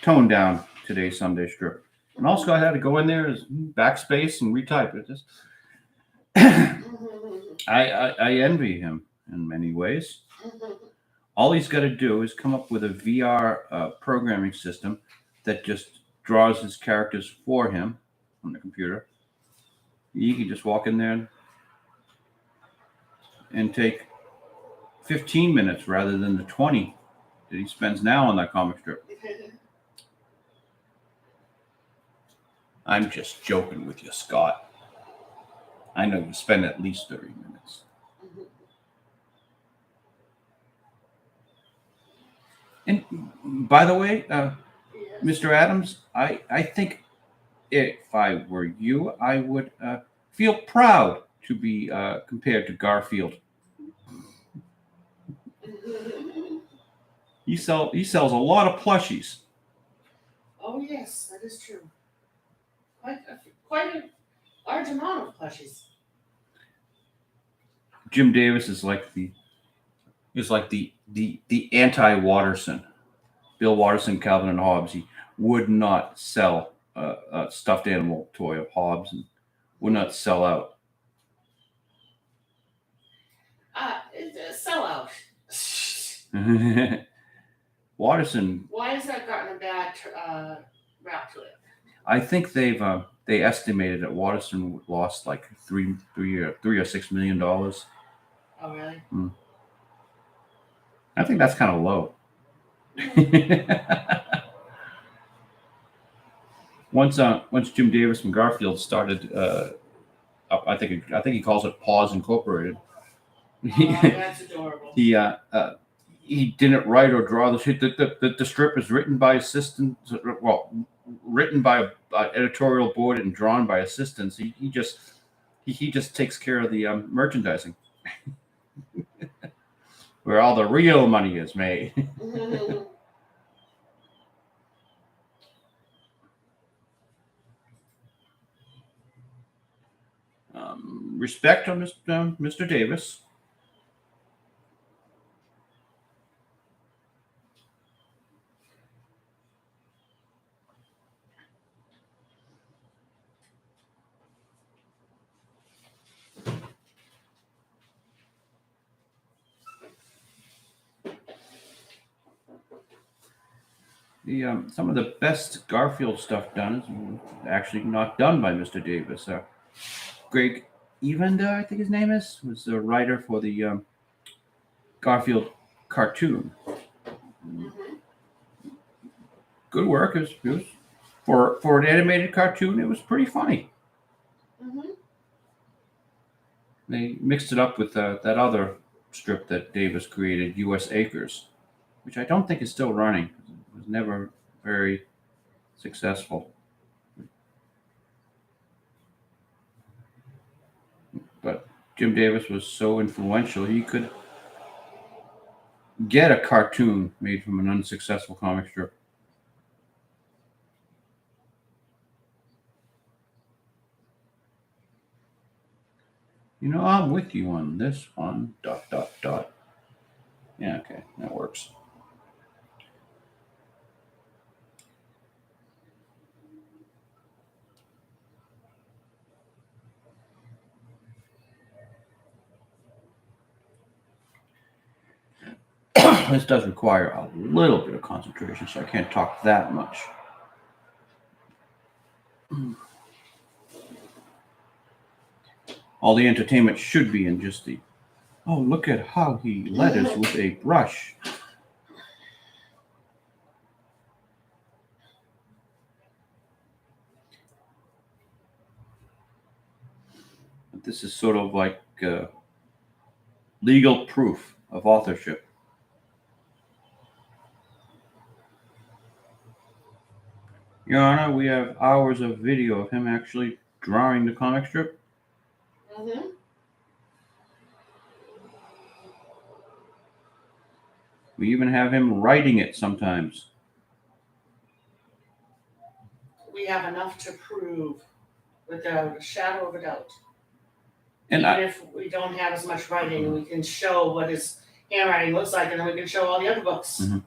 tone down today's Sunday strip. And also, I had to go in there, backspace, and retype it. Just I envy him in many ways. All he's got to do is come up with a VR programming system that just draws his characters for him on the computer. You can just walk in there and take 15 minutes rather than the 20 that he spends now on that comic strip. I'm just joking with you, Scott. I know you spend at least 30 minutes. And by the way, yes. Mr. Adams, I think if I were you, I would feel proud to be compared to Garfield. He sells a lot of plushies. Oh yes, that is true. Quite a large amount of plushies. Jim Davis is like the anti-Watterson. Bill Watterson, Calvin and Hobbes. He would not sell a stuffed animal toy of Hobbes and would not sell out. It's a sellout. Watterson. Why has that gotten a bad rap to it? I think they estimated that Watterson lost like $3 or $6 million. Oh really? I think that's kind of low. Once Jim Davis from Garfield started up, I think he calls it Paws Incorporated. Oh, that's adorable. He didn't write or draw the shit. The strip is written by assistants. Well, written by an editorial board and drawn by assistants. He just takes care of the merchandising, where all the real money is made. Respect on Mr. Davis. Some of the best Garfield stuff done is actually not done by Mr. Davis. Greg Evander, I think his name is, was the writer for the Garfield cartoon. Good work. It was for an animated cartoon. It was pretty funny. They mixed it up with that other strip that Davis created, U.S. Acres, which I don't think is still running. It was never very successful. But Jim Davis was so influential, he could get a cartoon made from an unsuccessful comic strip. You know, I'm with you on this one. ... Yeah, okay, that works. This does require a little bit of concentration, so I can't talk that much. All the entertainment should be in just the, oh, look at how he letters with a brush. This is sort of like legal proof of authorship. Your Honor, we have hours of video of him actually drawing the comic strip. Mm-hmm. We even have him writing it sometimes. We have enough to prove without a shadow of a doubt. And Even if we don't have as much writing, we can show what his handwriting looks like, and then we can show all the other books. Mm-hmm.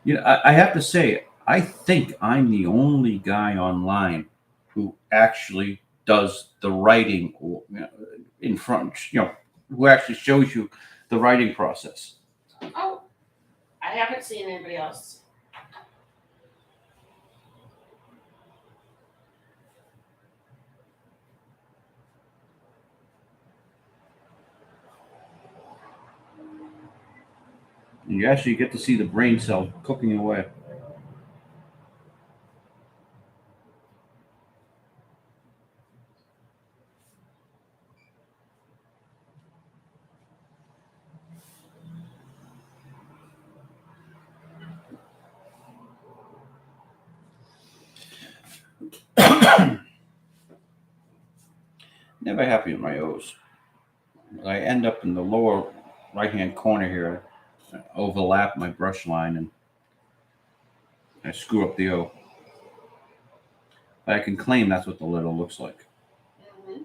You know, I have to say, I think I'm the only guy online who actually does the writing in front, who actually shows you the writing process. Oh, I haven't seen anybody else. And you actually get to see the brain cell cooking away. Never happy with my O's. I end up in the lower right-hand corner here. I overlap my brush line and I screw up the O. But I can claim that's what the letter looks like. Mm-hmm.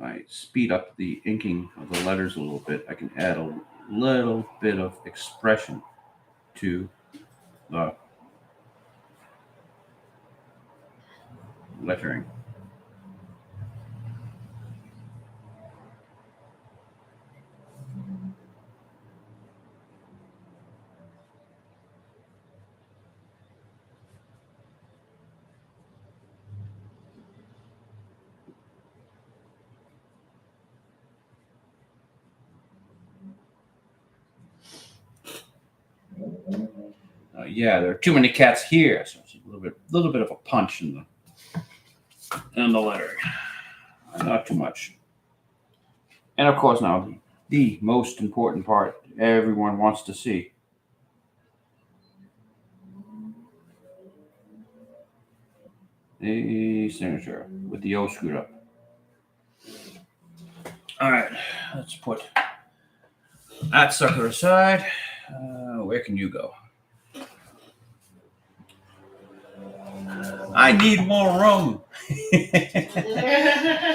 I speed up the inking of the letters a little bit. I can add a little bit of expression to the lettering. Yeah, there are too many cats here, so it's a little bit of a punch in the lettering. Not too much. And of course, now the most important part everyone wants to see. The signature with the O screwed up. All right, let's put that sucker aside. Where can you go? I need more room.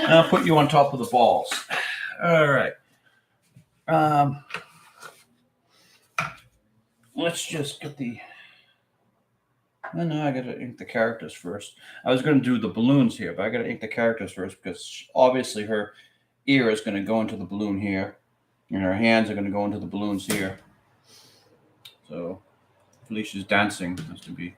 I'll put you on top of the balls. All right. Let's just get the. No, I gotta ink the characters first. I was gonna do the balloons here, but I gotta ink the characters first because obviously her ear is gonna go into the balloon here, and her hands are gonna go into the balloons here. So Felicia's dancing has to be.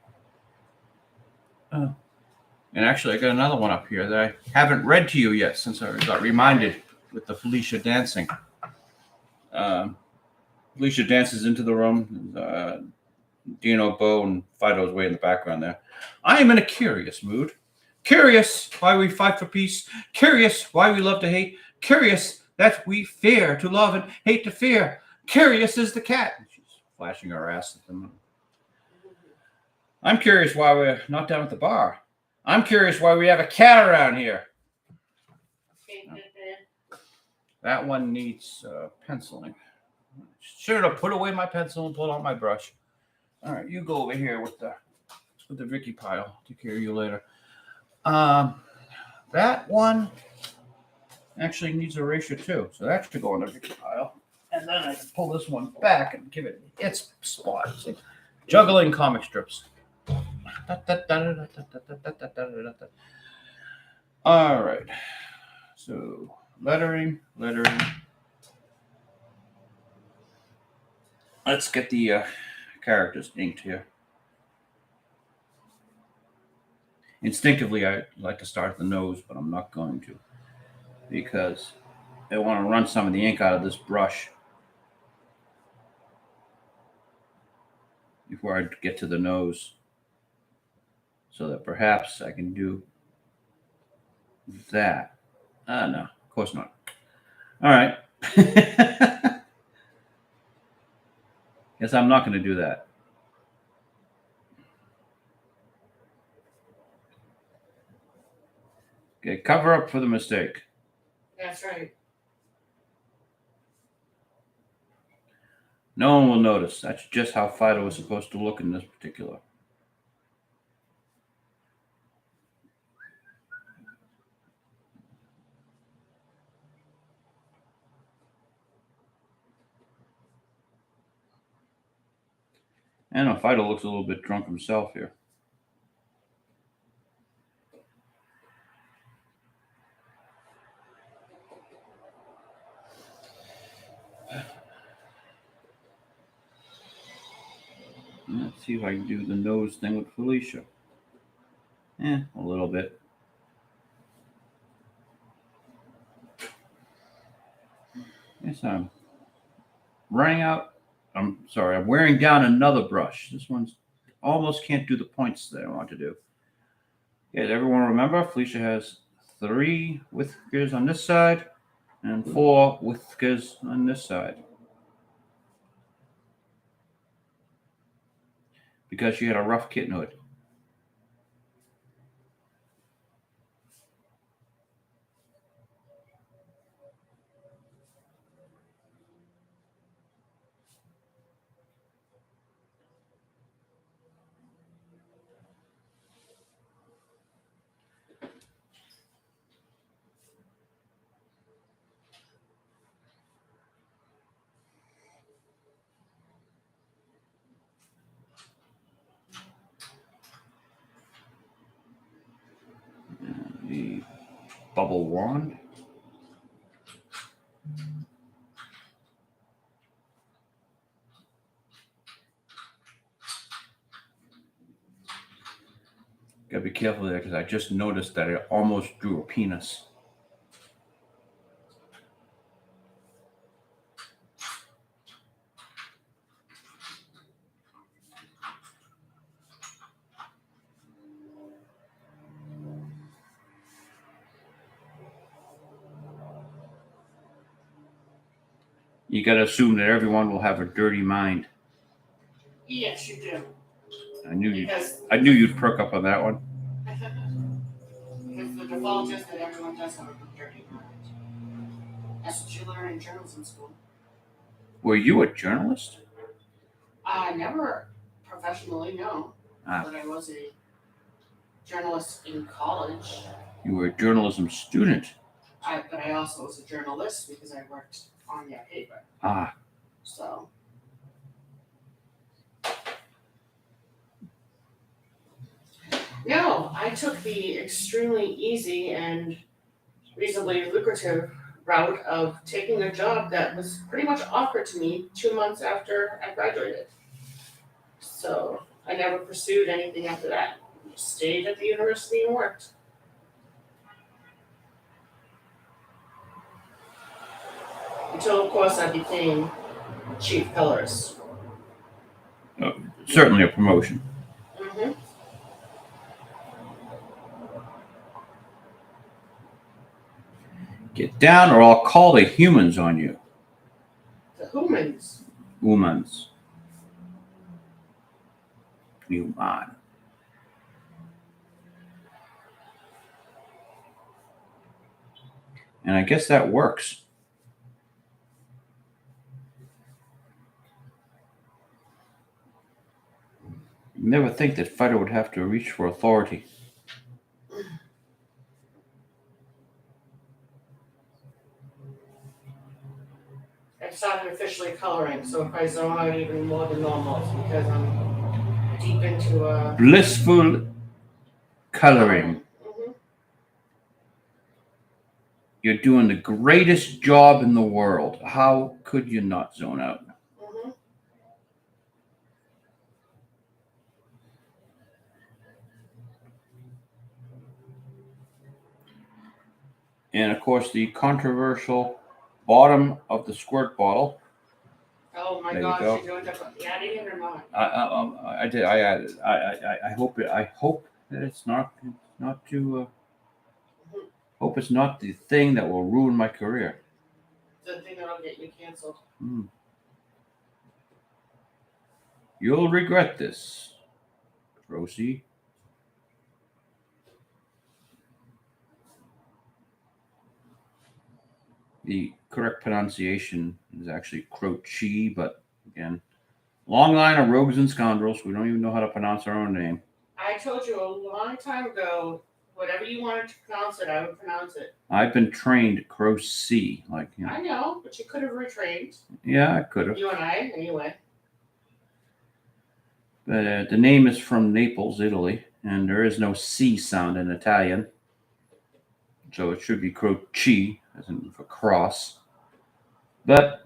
And actually, I got another one up here that I haven't read to you yet since I got reminded with the Felicia dancing. Felicia dances into the room. Dino, Bo, and Phydeaux's way in the background there. I am in a curious mood. Curious why we fight for peace. Curious why we love to hate. Curious that we fear to love and hate to fear. Curious is the cat. She's flashing her ass at them. I'm curious why we're not down at the bar. I'm curious why we have a cat around here. That one needs penciling. Should have put away my pencil and pulled out my brush. All right, you go over here with the Vicky pile. Take care of you later. That one actually needs erasure too, so that should go in the Vicky pile. And then I can pull this one back and give it its spot. See? Juggling comic strips. All right. So lettering. Let's get the characters inked here. Instinctively, I like to start at the nose, but I'm not going to because I want to run some of the ink out of this brush before I get to the nose. so that perhaps I can do that. No, of course not. All right. Guess I'm not going to do that. Okay, cover up for the mistake. That's right. No one will notice. That's just how Phydeaux is supposed to look in this particular. I know Phydeaux looks a little bit drunk himself here. Let's see if I can do the nose thing with Felicia. A little bit. Yes, I'm running out. I'm sorry, I'm wearing down another brush. This one's almost can't do the points that I want to do. Okay, everyone remember, Felicia has 3 whiskers on this side and 4 whiskers on this side. Because she had a rough kittenhood. The bubble wand. Gotta be careful there because I just noticed that I almost drew a penis. You gotta assume that everyone will have a dirty mind. Yes, you do. I knew you'd perk up on that one. Because the default is that everyone does have a dirty mind. That's what you learn in journalism school. Were you a journalist? Never professionally, no. But I was a journalist in college. You were a journalism student. But I also was a journalist because I worked on that paper. So. No, I took the extremely easy and reasonably lucrative route of taking a job that was pretty much offered to me 2 months after I graduated. So I never pursued anything after that. Just stayed at the university and worked. Until, of course, I became chief colorist. Certainly a promotion. Mm-hmm. Get down or I'll call the humans on you. The humans. Humans. Human. And I guess that works. You never think that Phydeaux would have to reach for authority. I've started officially coloring, so if I zone out even more than normal, it's because I'm deep into a Blissful coloring. Mm-hmm. You're doing the greatest job in the world. How could you not zone out? Mm-hmm. And of course, the controversial bottom of the squirt bottle. Oh my There gosh, you go. you're going to add it in or not? I did. I added. I hope. that it's not to hope it's not the thing that will ruin my career. The thing that'll get you canceled. You'll regret this, Rosie. The correct pronunciation is actually Croce, but again, long line of rogues and scoundrels. We don't even know how to pronounce our own name. I told you a long time ago, whatever you wanted to pronounce it, I would pronounce it. I've been trained Croce, like you know. I know, but you could have retrained. Yeah, I could have. You and I, anyway. The name is from Naples, Italy, and there is no C sound in Italian. So it should be Croce, as in for cross. But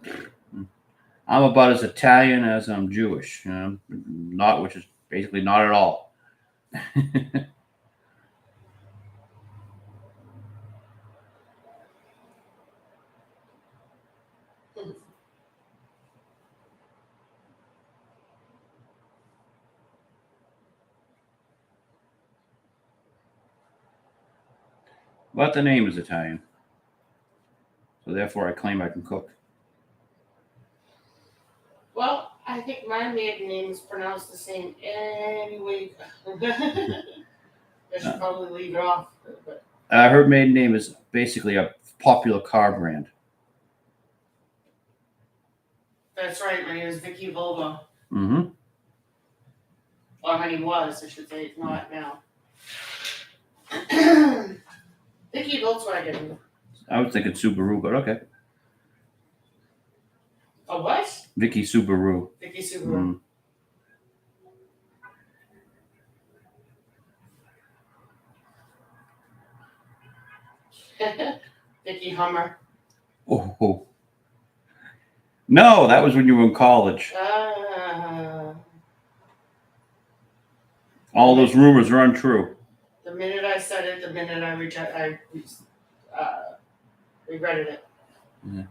I'm about as Italian as I'm Jewish, you know, which is basically not at all. But the name is Italian. So therefore I claim I can cook. Well, I think my maiden name is pronounced the same anyway. I should probably leave it off. But Her maiden name is basically a popular car brand. that's right, my name is Vicky Volvo. Mm-hmm. Or my name was, I should say, it's not now. Vicky Volkswagen. I was thinking Subaru, but okay. A what? Vicky Subaru. Vicky Subaru. Vicky Hummer. Oh. No, that was when you were in college. All those rumors are untrue. The minute I said it, the minute I regretted it. Yeah.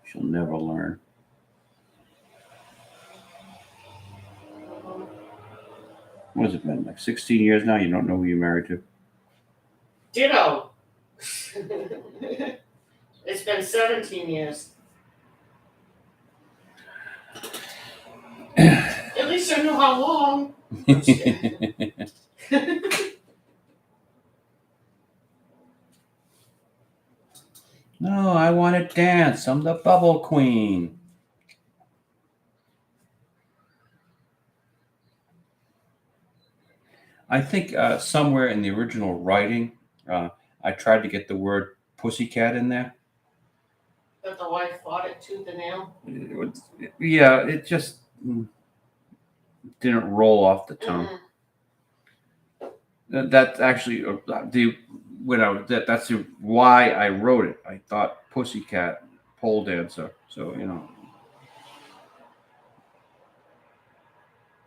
She'll never learn. What has it been? Like 16 years now? You don't know who you're married to? Ditto. It's been 17 years. At least I know how long. No, I want to dance. I'm the bubble queen. I think somewhere in the original writing, I tried to get the word pussycat in there. That the wife fought it tooth and nail. It just didn't roll off the tongue. Mm-hmm. That's actually that's why I wrote it. I thought pussycat pole dancer, so you know.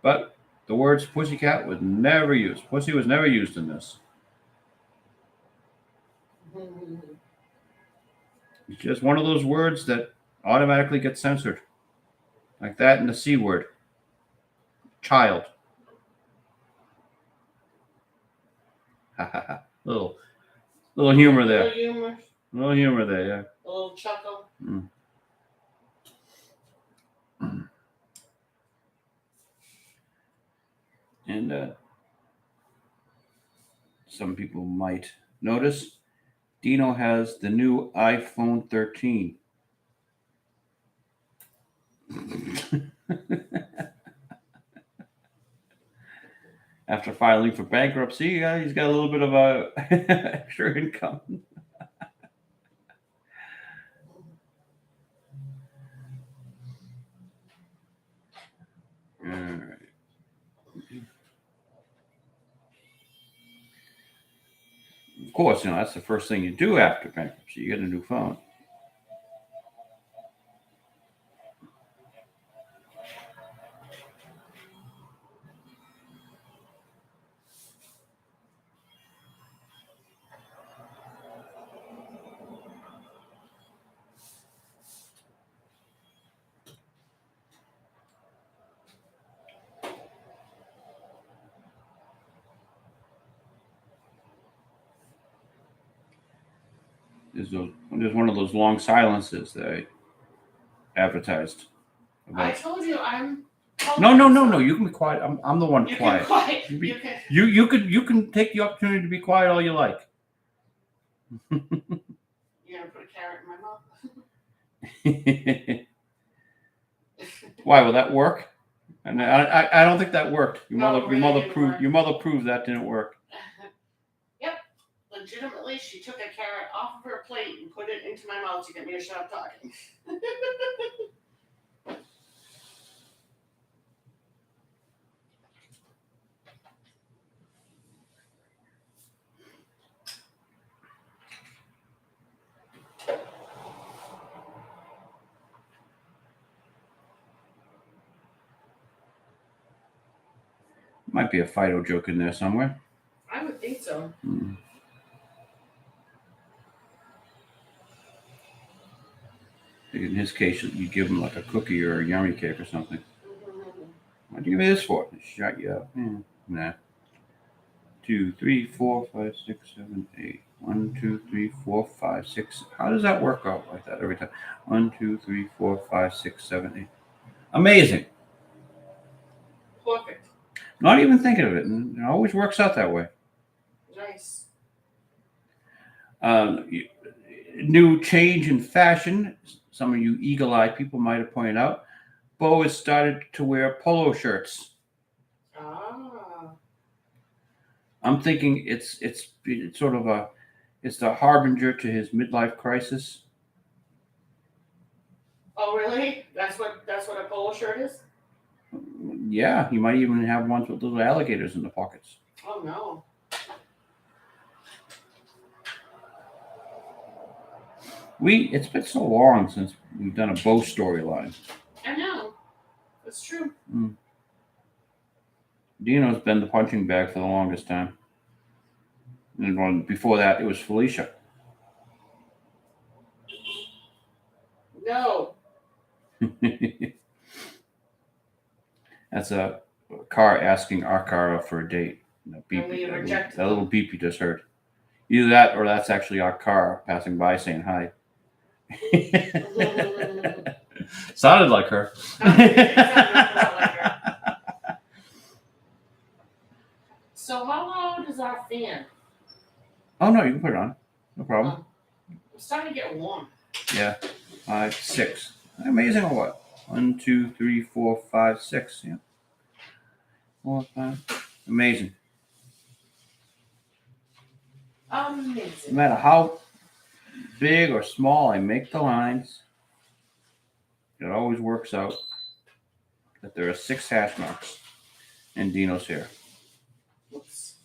But the words pussycat was never used. Pussy was never used in this. It's just one of those words that automatically get censored. Like that and the C word. Child. little humor there. Little humor there, yeah. A little chuckle. And some people might notice Dino has the new iPhone 13. After filing for bankruptcy, he's got a little bit of a extra income. All right. Of course, that's the first thing you do after bankruptcy. You get a new phone. There's one of those long silences that I advertised I about. told you I'm. No. You can be quiet. I'm the one You quiet. can quiet. You can take the opportunity to be quiet all you like. You're gonna put a carrot in my mouth. Why will that work? And I don't think that worked. Your No, mother really didn't work. Your mother proved that didn't work. Yep, legitimately, she took a carrot off of her plate and put it into my mouth to get me to stop talking. Might be a Phydeaux joke in there somewhere. I would think so. Hmm. In his case, you give him like a cookie or a yummy cake or something. What do you give me this for? Shut you up. Nah. 2, 3, 4, 5, 6, 7, 8. 1, 2, 3, 4, 5, 6. How does that work out like that every time? 1, 2, 3, 4, 5, 6, 7, 8. Amazing. Perfect. Not even thinking of it, and it always works out that way. Nice. New change in fashion. Some of you eagle-eyed people might have pointed out. Beau has started to wear polo shirts. Ah. I'm thinking it's sort of it's the harbinger to his midlife crisis. Oh, really? That's what a polo shirt is? Yeah, he might even have ones with little alligators in the pockets. Oh no. It's been so long since we've done a Beau storyline. I know. That's true. Dino's been the punching bag for the longest time. And before that, it was Felicia. No. That's a car asking our car out for a date. Beep, And we that reject little beep you just heard. Either that or that's actually our car passing by saying hi. Sounded like her. So how loud is our fan? Oh no, you can put it on. No problem. I'm starting to get warm. Yeah. 5, 6. Amazing or what? 1, 2, 3, 4, 5, 6. Yeah. 4, 5. Amazing. Amazing. No matter how big or small I make the lines, it always works out that there are 6 hash marks in Dino's hair. Oops.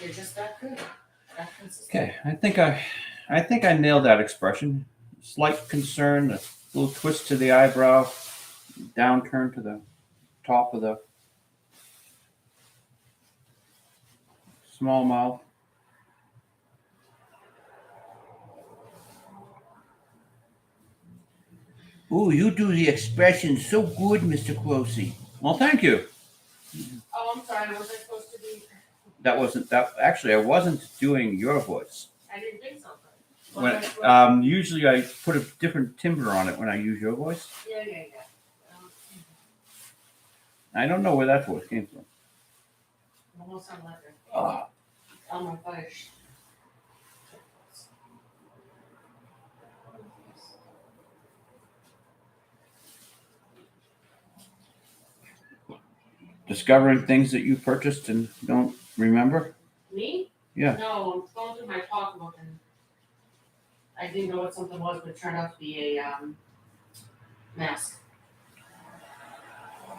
You're just that good. That consistent. Okay, I think I nailed that expression. Slight concern, a little twist to the eyebrow, downturn to the top of the small mouth. Ooh, you do the expression so good, Mr. Closey. Well, thank you. Oh, I'm sorry. Was I supposed to be? Actually, I wasn't doing your voice. I didn't think so. When, usually I put a different timbre on it when I use your voice. Yeah. I don't know where that voice came from. Almost sound like it. Oh. Oh my gosh. Discovering things that you purchased and don't remember? Me? Yeah. No, I'm going through my pocketbook and I didn't know what something was, but it turned out to be a mask. I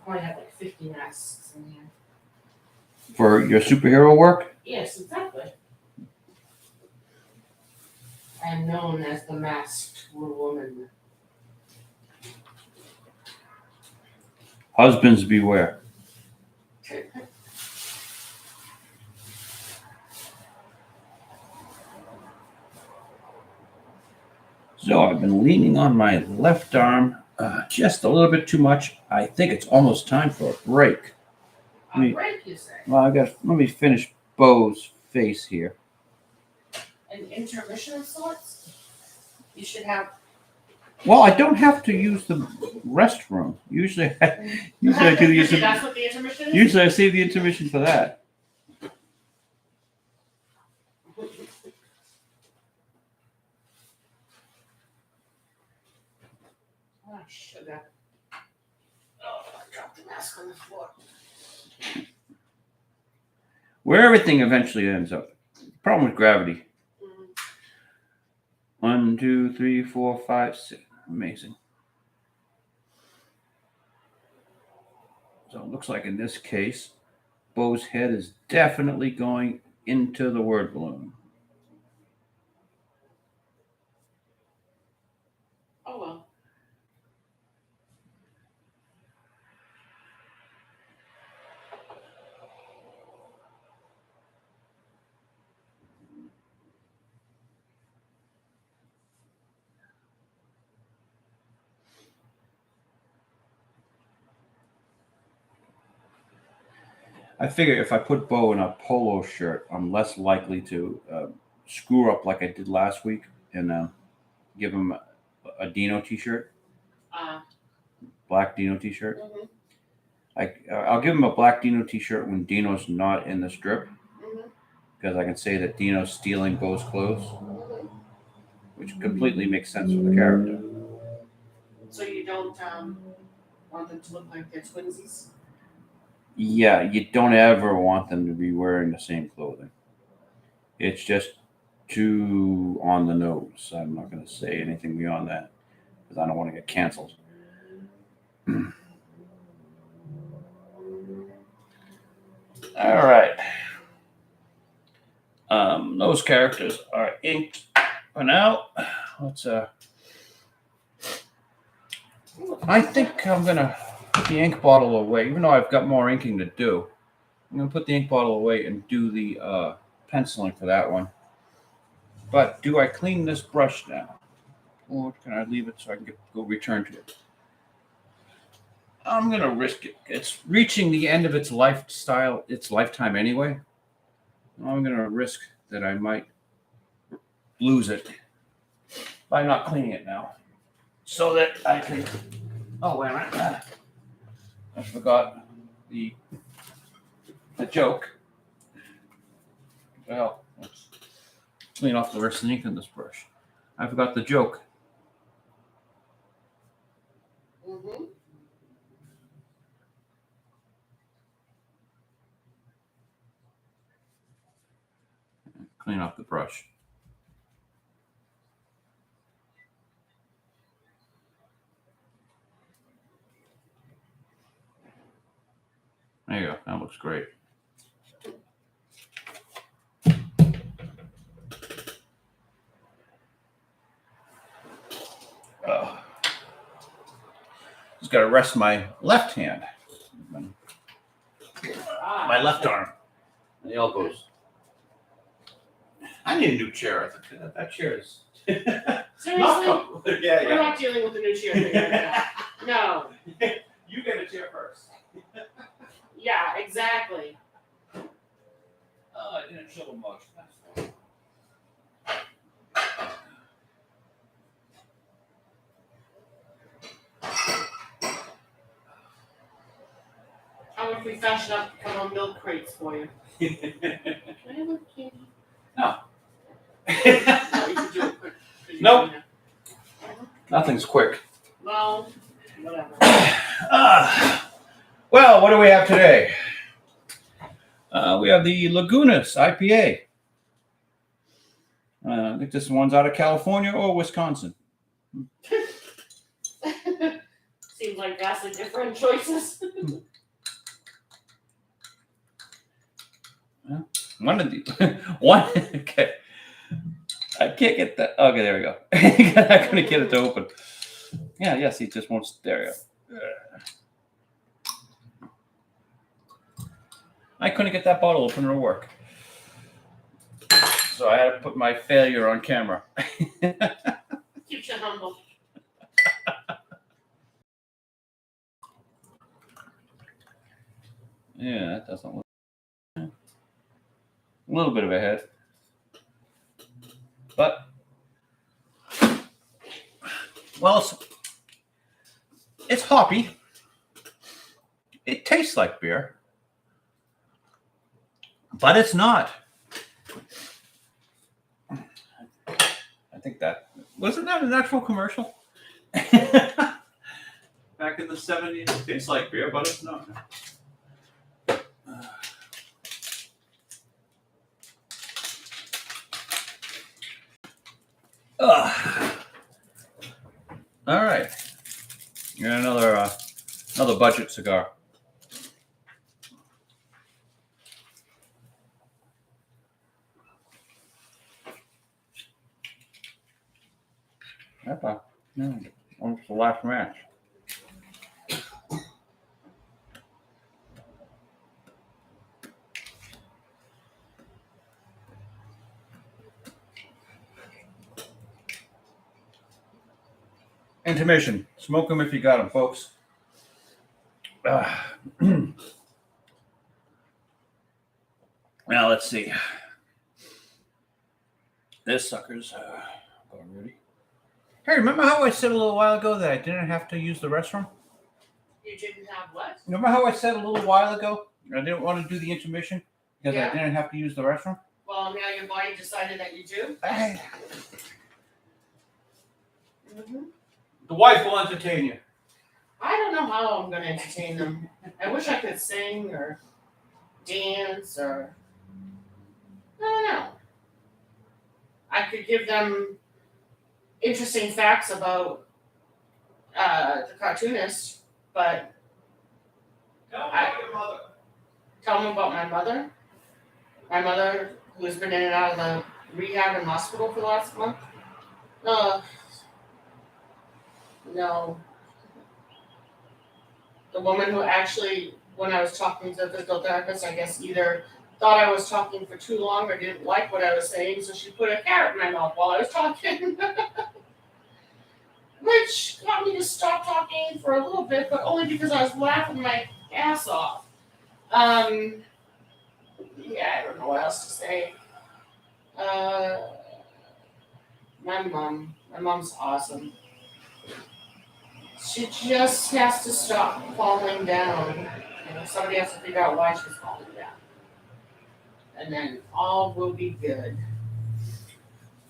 probably have like 50 masks in here. For your superhero work? Yes, exactly. I am known as the masked woman. Husbands beware. So I've been leaning on my left arm just a little bit too much. I think it's almost time for a break. A break, you say? Well, let me finish Beau's face here. An intermission of sorts? You should have. Well, I don't have to use the restroom. Usually I do use it. That's what the intermission is? Usually I save the intermission for that. Oh, sugar. Oh, I dropped the mask on the floor. Where everything eventually ends up. Problem with gravity. 1, 2, 3, 4, 5, 6. Amazing. So it looks like in this case, Beau's head is definitely going into the word balloon. Oh well. I figure if I put Beau in a polo shirt, I'm less likely to screw up like I did last week and give him a Dino t-shirt, black Dino t-shirt. Mm-hmm. I'll give him a black Dino t-shirt when Dino's not in the strip, because I can say that Dino's stealing Beau's clothes, which completely makes sense for the character. So you don't want them to look like they're twinsies? Yeah, you don't ever want them to be wearing the same clothing. It's just too on the nose. I'm not going to say anything beyond that because I don't want to get canceled. All right. Those characters are inked for now. Let's I think I'm gonna put the ink bottle away, even though I've got more inking to do. I'm gonna put the ink bottle away and do the penciling for that one. But do I clean this brush now, or can I leave it so I can go return to it? I'm gonna risk it. It's reaching the end of its lifetime anyway. I'm gonna risk that I might lose it by not cleaning it now, so that I can. Oh wait a minute! I forgot the joke. Well, let's clean off the rest of the ink in this brush. I forgot the joke. Mm-hmm. Clean off the brush. There you go. That looks great. Oh. Just got to rest my left hand. My left arm. And the elbows. I need a new chair. I think that chair is. Seriously? Yeah, We're not dealing with the new chair thing right now. No. You get a chair first. Yeah, exactly. Oh, I didn't show them much. That's fine. How if we fashion up a couple of milk crates for you? Can I have a candy? No. No, you can do it quick. Nope. Nothing's quick. Well, whatever. Well, what do we have today? We have the Lagunas IPA. I think this one's out of California or Wisconsin. Seems like vastly different choices. One of the one. Okay, I can't get that. Okay, there we go. I couldn't get it to open. Yeah, yes, he just won't. There we go. I couldn't get that bottle opener to work, so I had to put my failure on camera. Keeps you humble. Yeah, that doesn't look. A little bit of a head. But, well, it's hoppy. It tastes like beer. But it's not. I think that wasn't that an actual commercial back in the 70s. It tastes like beer, but it's not. All right, and another budget cigar. That's almost the last match. Intermission. Smoke them if you got them, folks. Now let's see. This sucker's about ready. Hey, remember how I said a little while ago that I didn't have to use the restroom? You didn't have what? Remember how I said a little while ago I didn't want to do the intermission because I didn't have to use the restroom? Well, now your body decided that you do. The wife will entertain you. I don't know how I'm going to entertain them. I wish I could sing or dance or I don't know. I could give them interesting facts about the cartoonist, but tell them about my mother. My mother, who has been in and out of the rehab and hospital for the last month. No. The woman who actually, when I was talking to the physical therapist, I guess either thought I was talking for too long or didn't like what I was saying, so she put a carrot in my mouth while I was talking. Which got me to stop talking for a little bit, but only because I was laughing my ass off. Yeah, I don't know what else to say. My mom's awesome. She just has to stop falling down. Somebody has to figure out why she's falling down. And then all will be good.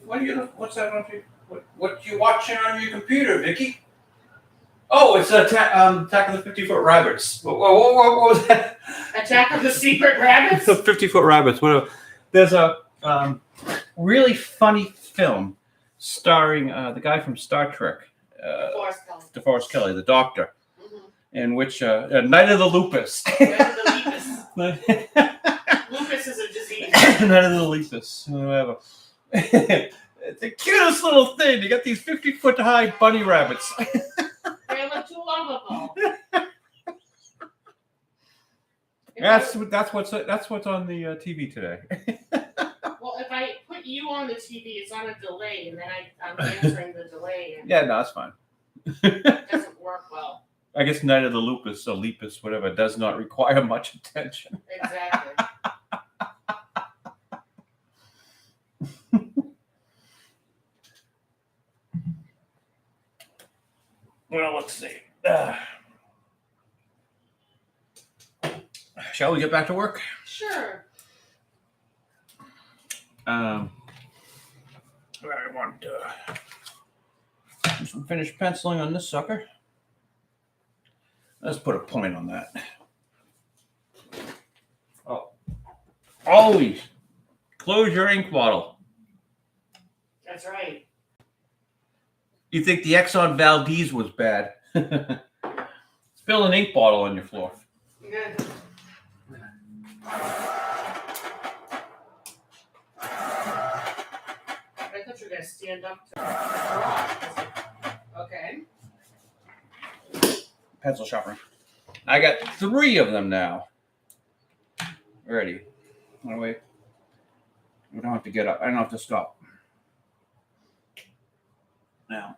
What's that on you? What you watching on your computer, Vicky? Oh, it's Attack of the 50-Foot Rabbits. What was that? Attack of the Secret Rabbits? The 50-Foot Rabbits. Whatever. There's a really funny film starring the guy from Star Trek. DeForest Kelly, the Doctor, in which Night of the Lupus. Night of the Lupus. Lupus is a disease. Night of the Lupus, whatever. It's the cutest little thing. You got these 50-foot high bunny rabbits. They look too lovable. That's what's on the TV today. Well, if I put you on the TV, it's on a delay, and then I'm answering the delay. And yeah, no, that's fine. It doesn't work well. I guess Night of the Lupus or Lepus, whatever, does not require much attention. Exactly. Well, let's see. Shall we get back to work? Sure. I want to finish penciling on this sucker. Let's put a point on that. Oh, always close your ink bottle. That's right. You think the Exxon Valdez was bad? Spill an ink bottle on your floor. Good. I thought you were going to stand up to okay. Pencil sharpener. I got 3 of them now. Ready. Oh, wait. We don't have to get up. I don't have to stop. Now.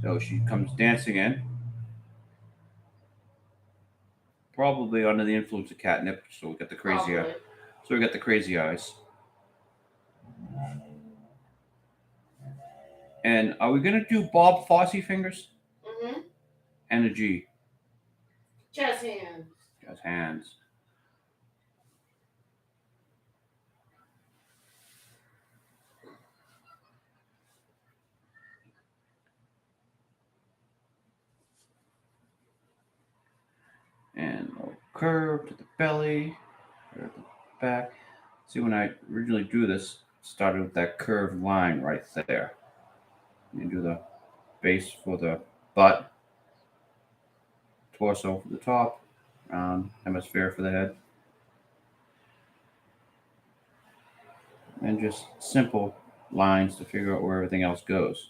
So she comes dancing in, probably under the influence of catnip. So we got the crazy eye. Probably. So we got the crazy eyes. And are we gonna do Bob Fosse fingers? Mm-hmm. And a G. Jazz hands. Jazz hands. And a little curve to the belly, curve to the back. See, when I originally drew this, started with that curved line right there. You do the base for the butt, torso for the top, round hemisphere for the head. And just simple lines to figure out where everything else goes.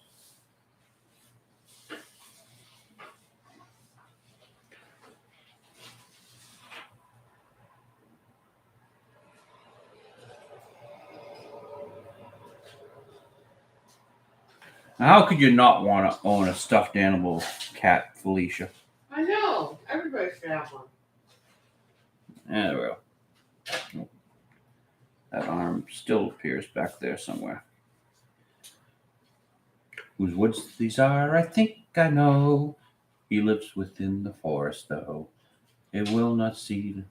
Now, how could you not want to own a stuffed animal cat, Felicia? I know. Everybody should have one. There we go. That arm still appears back there somewhere. Whose woods these are, I think I know. He lives within the forest, though. It will not see.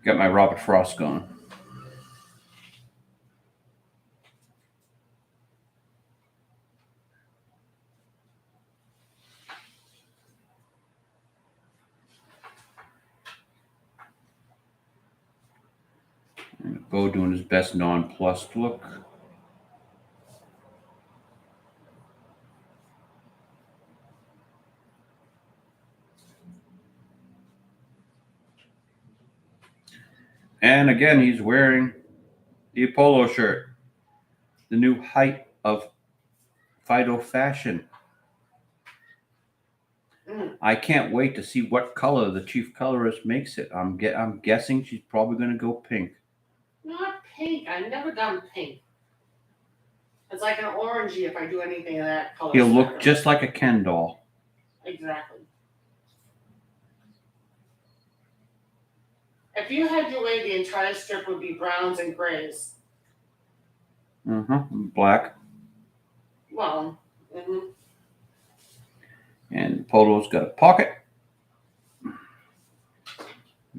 Got my Robert Frost going. And Bo doing his best nonplussed look. And again, he's wearing the polo shirt, the new height of Phydeaux fashion. I can't wait to see what color the chief colorist makes it. I'm guessing she's probably going to go pink. Not pink. I've never done pink. It's like an orangey if I do anything of that color. He'll look just like a Ken doll. Exactly. If you had your way, the entire strip would be browns and grays. Black. Well, And Polo's got a pocket.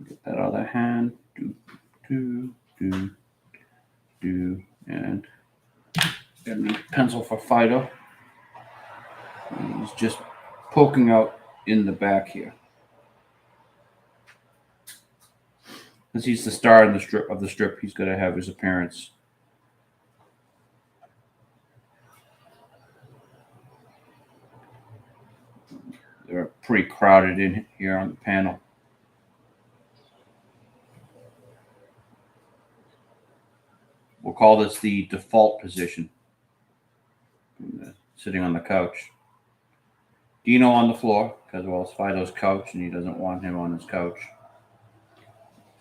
Get that other hand. And got a pencil for Phydeaux. He's just poking out in the back here. Since he's the star in the strip, he's got to have his appearance. They're pretty crowded in here on the panel. We'll call this the default position. Sitting on the couch. Dino on the floor, because, well, it's Phydeaux's couch, and he doesn't want him on his couch.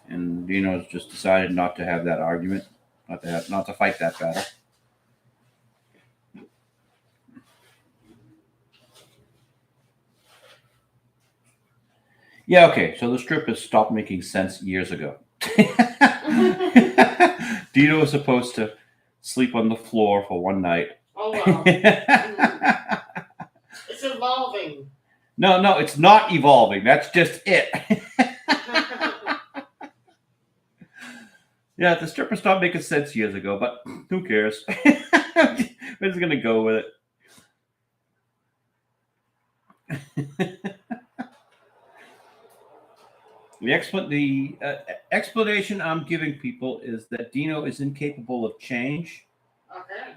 And Dino's just decided not to have that argument, not to fight that battle. Yeah, okay, so the strip has stopped making sense years ago. Dino was supposed to sleep on the floor for one night. Oh, wow. It's evolving. No, it's not evolving. That's just it. Yeah, the stripper stopped making sense years ago, but who cares? We're just going to go with it. The explanation I'm giving people is that Dino is incapable of change. Okay.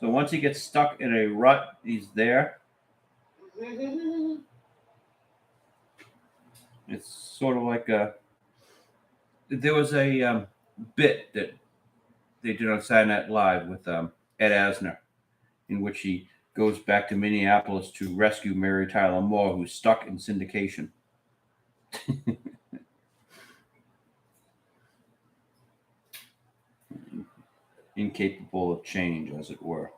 So once he gets stuck in a rut, he's there. It's sort of like there was a bit that they did on Saturday Night Live with Ed Asner, in which he goes back to Minneapolis to rescue Mary Tyler Moore, who's stuck in syndication. Incapable of change, as it were.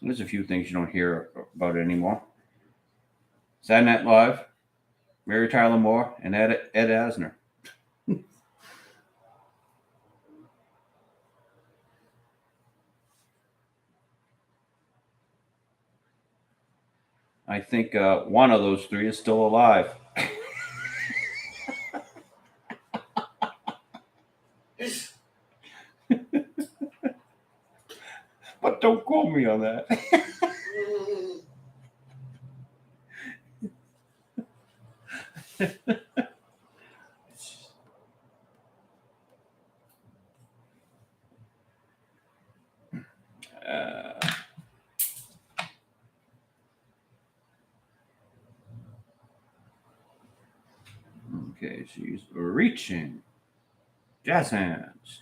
There's a few things you don't hear about it anymore. Saturday Night Live, Mary Tyler Moore, and Ed Asner. I think one of those three is still alive. But don't quote me on that. Okay, she's reaching. Jazz hands.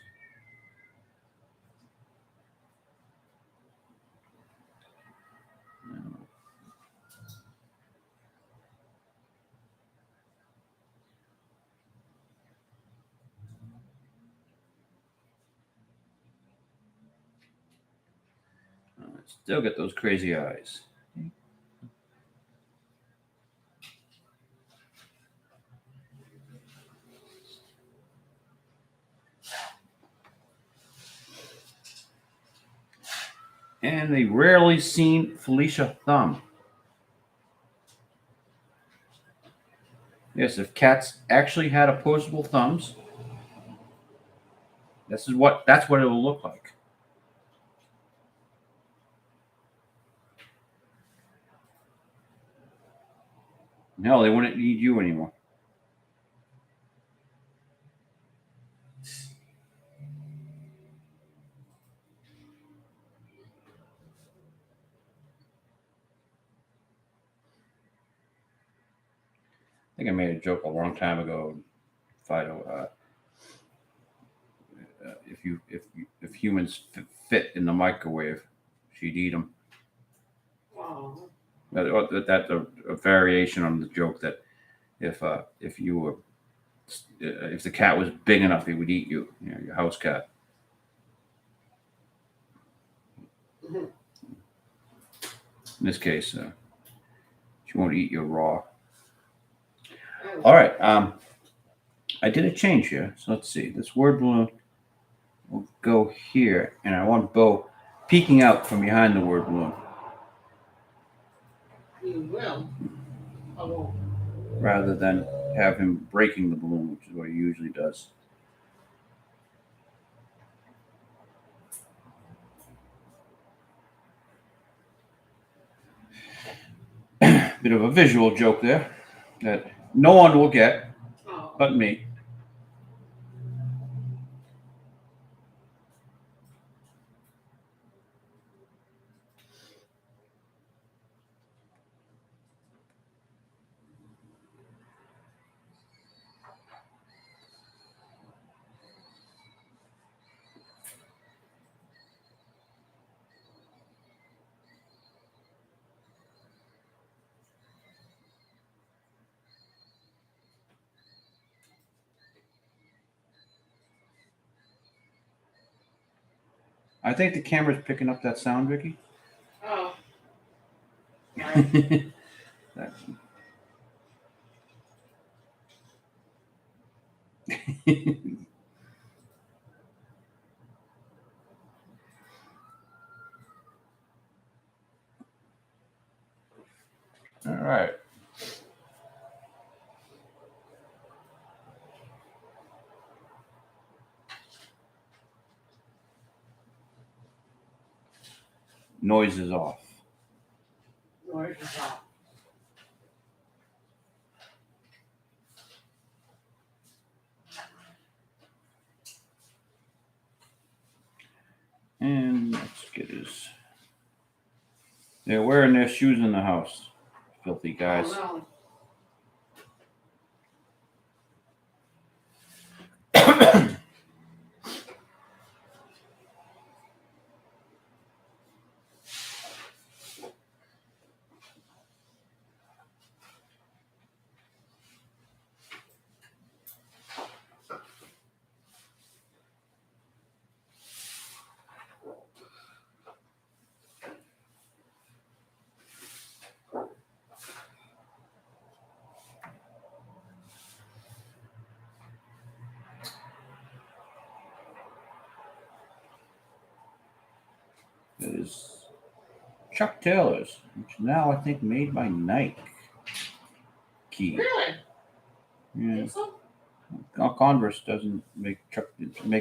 Still get those crazy eyes. And the rarely seen Felicia thumb. Yes, if cats actually had opposable thumbs, that's what it will look like. No, they wouldn't need you anymore. I think I made a joke a long time ago, Phydeaux. If humans fit in the microwave, she'd eat them. Wow. That's a variation on the joke that if the cat was big enough, it would eat you. You know, your house cat. Mhm. In this case, she won't eat you raw. All right. I did a change here. So let's see. This word balloon will go here, and I want Bo peeking out from behind the word balloon. You will. I won't. Rather than have him breaking the balloon, which is what he usually does. Bit of a visual joke there that no one will get but me. I think the camera's picking up that sound, Vicky. Oh. Right. All right. Noise is off. Noise is off. And let's get his. They're wearing their shoes in the house. Filthy guys. Oh, no. It is Chuck Taylor's, which now I think made by Nike. Key. Really? Yeah. Think so? Converse doesn't make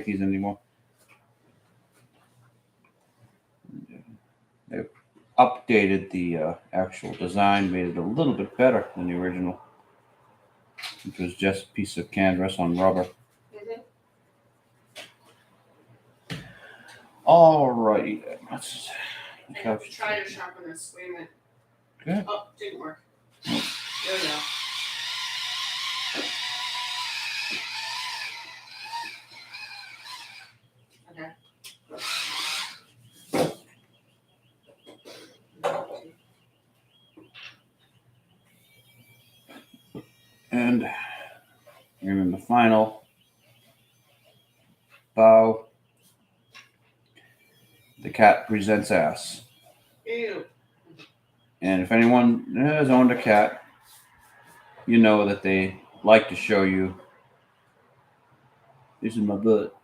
these anymore. They've updated the actual design, made it a little bit better than the original, which was just a piece of canvas on rubber. Mm-hmm. Alrighty then. Let's I have to try to sharpen this. Wait a minute. Good. Oh, didn't work. There we go. Okay. And in the final bow, the cat presents ass. Ew. And if anyone has owned a cat, you know that they like to show you, this is my butt.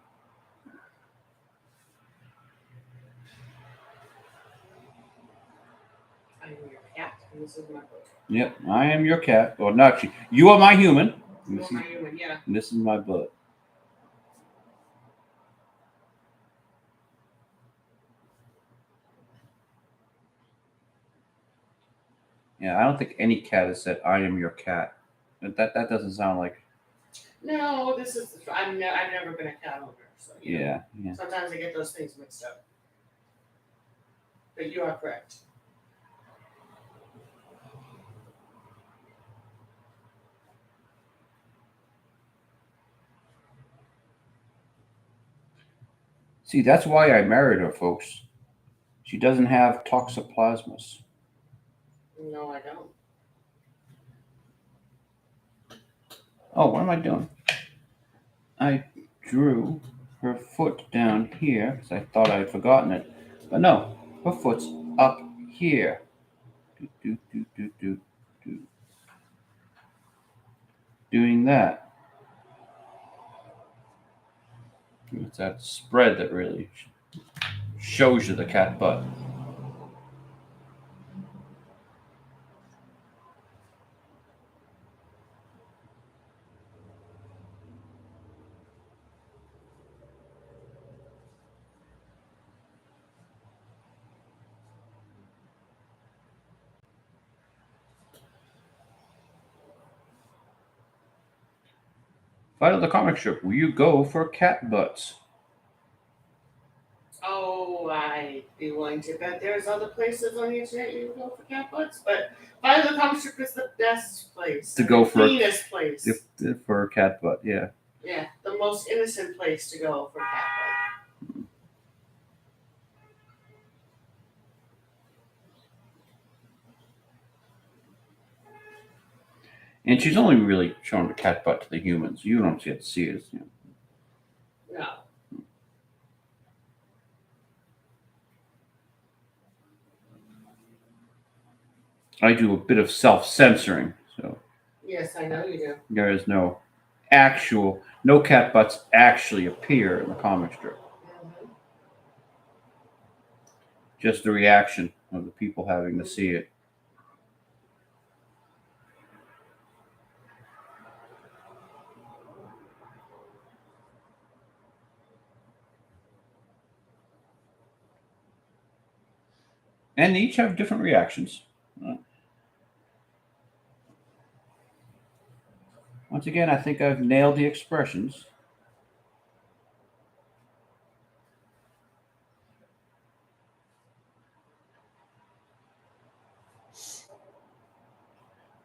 I am your cat, and this is my book. Yep, I am your cat. Well, not you. You are my human. You are my human, yeah. And this is my butt. Yeah, I don't think any cat has said, I am your cat. That doesn't sound like. No, this is. I've never been a cat owner, so Yeah. Sometimes I get those things mixed up. But you are correct. See, that's why I married her, folks. She doesn't have toxoplasmus. No, I don't. Oh, what am I doing? I drew her foot down here because I thought I had forgotten it. But no, her foot's up here. Doing that. It's that spread that really shows you the cat butt. Phydeaux the comic strip. Will you go for cat butts? Oh, I'd be willing to bet there's other places on the internet you can go for cat butts, but Phydeaux the comic strip is the best place. To go for the cleanest place. For a cat butt, yeah. Yeah, the most innocent place to go for cat butt. And she's only really shown the cat butt to the humans. You don't get to see it. No. I do a bit of self-censoring, so Yes, I know you do. there is no cat butts actually appear in the comic strip. Mm-hmm. Just the reaction of the people having to see it. And they each have different reactions. Once again, I think I've nailed the expressions.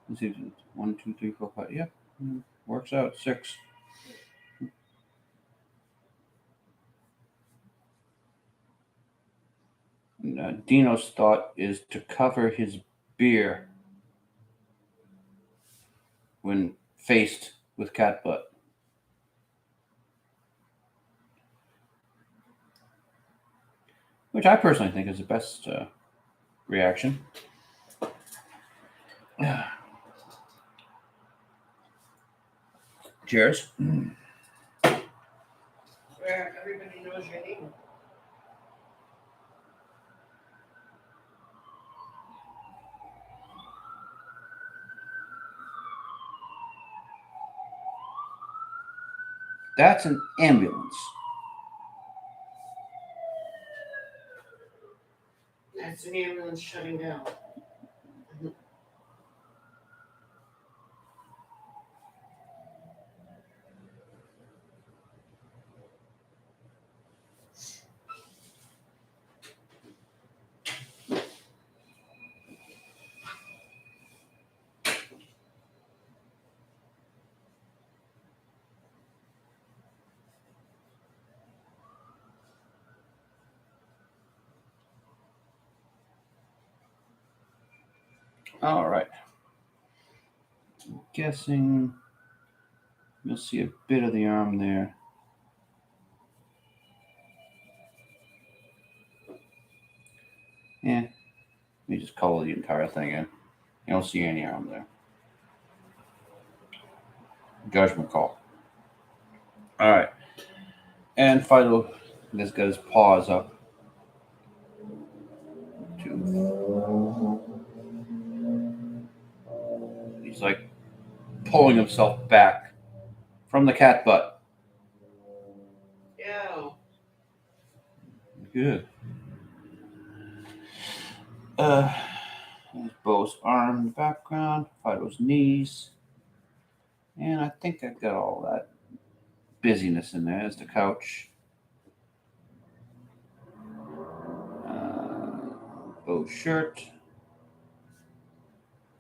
Let's see, 1, 2, 3, 4, 5. Yeah, works out. 6. Dino's thought is to cover his beer when faced with cat butt. Which I personally think is the best reaction. Cheers. Where everybody knows your name. That's an ambulance. That's an ambulance shutting down. All right. I'm guessing you'll see a bit of the arm there. Yeah. Let me just color the entire thing in. You don't see any arm there. Judgment call. All right. And Phydeaux has got his paws up. He's like pulling himself back from the cat butt. Ew. Good. There's Beau's arm in the background, Phydeaux's knees. And I think I've got all that busyness in there. There's the couch. Beau's shirt.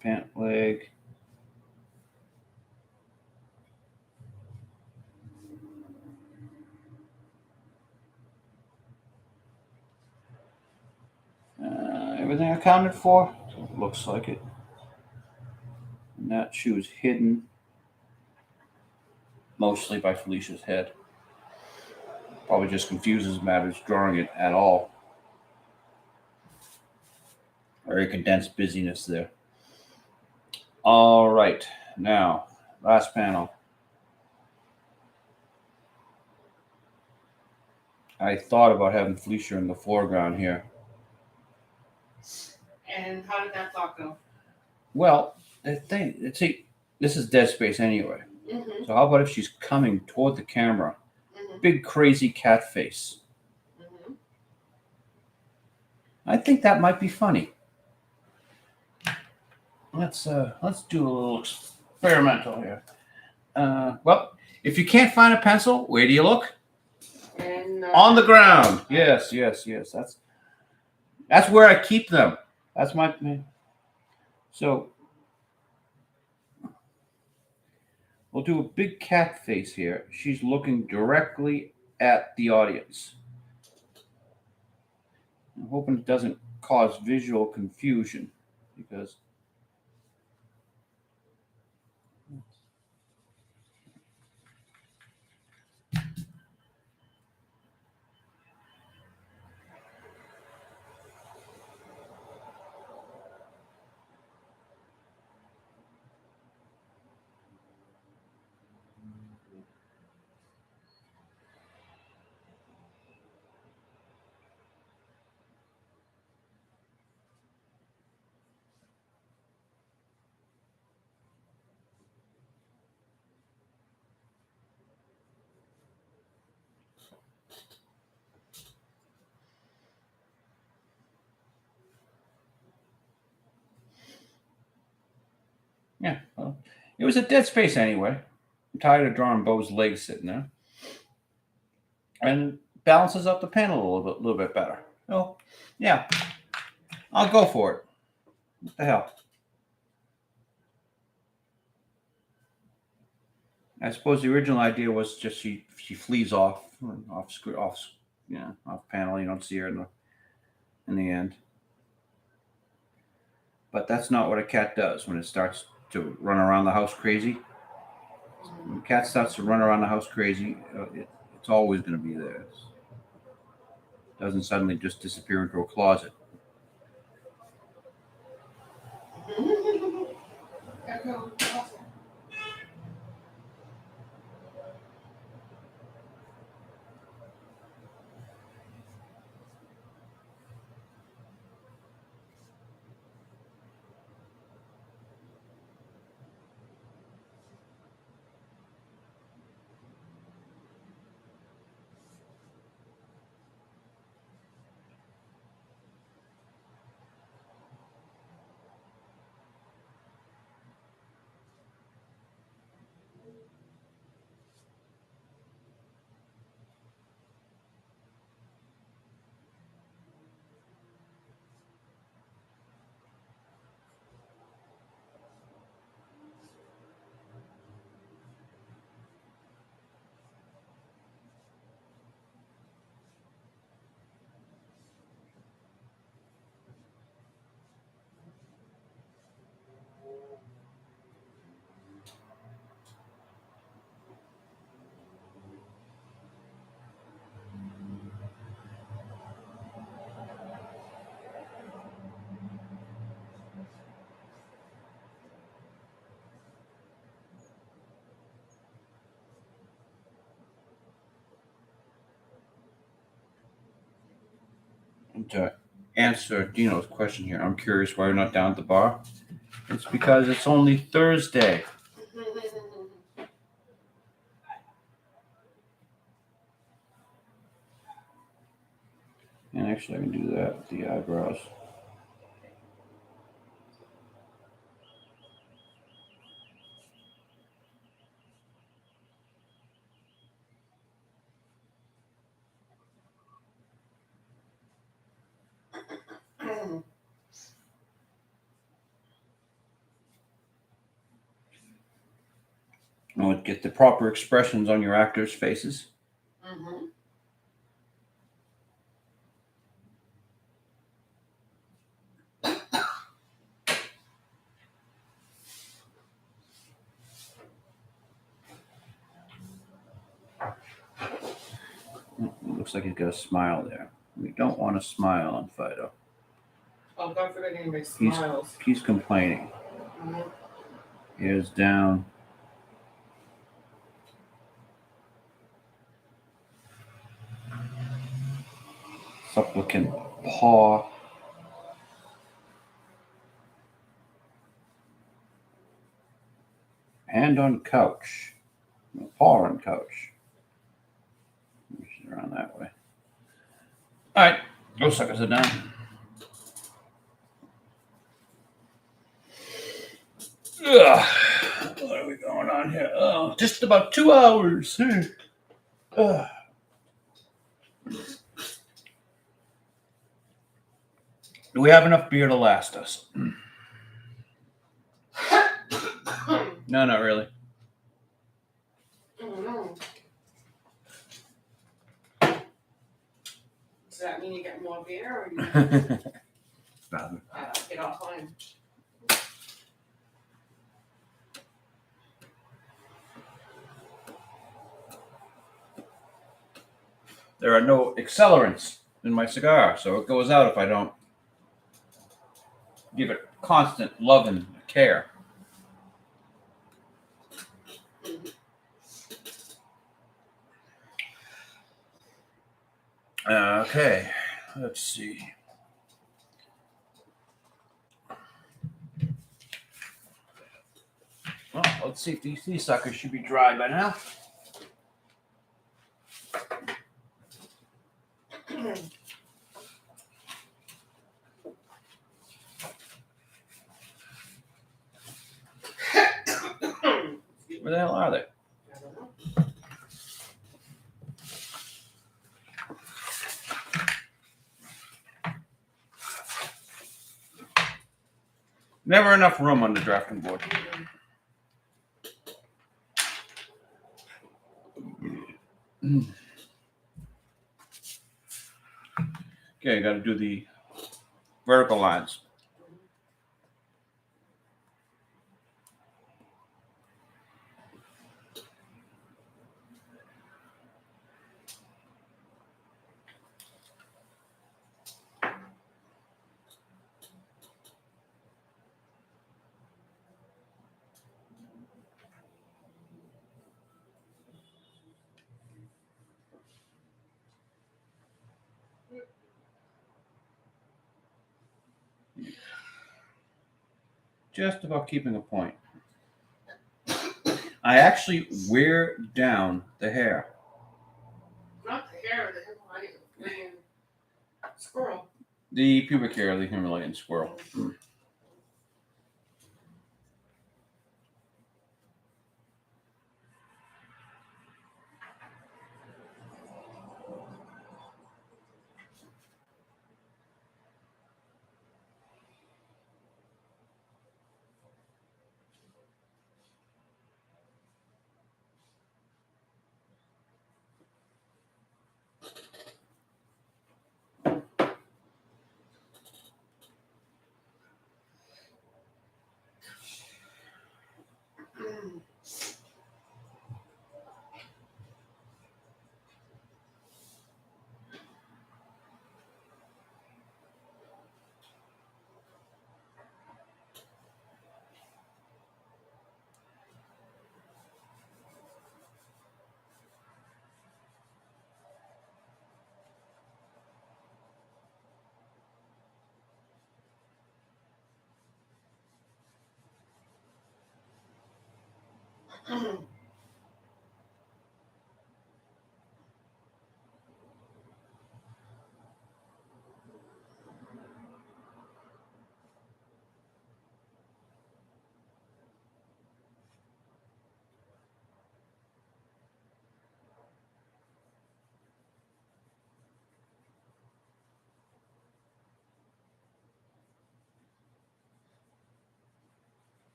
Pant leg. Everything accounted for? Looks like it. And that shoe is hidden mostly by Felicia's head. Probably just confuses matters drawing it at all. Very condensed busyness there. All right, now, last panel. I thought about having Felicia in the foreground here. And how did that thought go? Well, the thing, see, this is dead space anyway. Mm-hmm. So how about if she's coming toward the camera? Mm-hmm. Big crazy cat face. Mm-hmm. I think that might be funny. Let's do a little experimental here. Well, if you can't find a pencil, where do you look? And On the ground. Yes. That's where I keep them. That's my. So we'll do a big cat face here. She's looking directly at the audience. I'm hoping it doesn't cause visual confusion because. Yeah, well, it was a dead space anyway. I'm tired of drawing Beau's legs sitting there. And balances up the panel a little bit better. Oh, yeah, I'll go for it. What the hell? I suppose the original idea was just she flees off panel. You don't see her in the end. But that's not what a cat does when it starts to run around the house crazy. When a cat starts to run around the house crazy, it's always going to be there. It doesn't suddenly just disappear into a closet. to answer Dino's question here, I'm curious why you're not down at the bar. It's because it's only Thursday. And actually, I can do that with the eyebrows. I would get the proper expressions on your actors' faces. Mm-hmm. It looks like he's got a smile there. We don't want a smile on Phydeaux. Oh, don't forget anybody smiles. He's complaining. Mm-hmm. Ears down. Supplicant paw. Hand on couch. No, paw on couch. Around that way. All right, go suckers it down. Ugh. What are we going on here? Oh, just about 2 hours. Ugh. Do we have enough beer to last us? No, not really. Mm-hmm. Does that mean you get more beer, or you get offline? There are no accelerants in my cigar, so it goes out if I don't give it constant love and care. Okay, let's see. Well, let's see if these suckers should be dry by now. Where the hell are they? I don't know. Never enough room on the drafting board. Okay, got to do the vertical lines. Just about keeping a point. I actually wear down the hair. Not the hair, the Himalayan squirrel. The pubic hair of the Himalayan squirrel.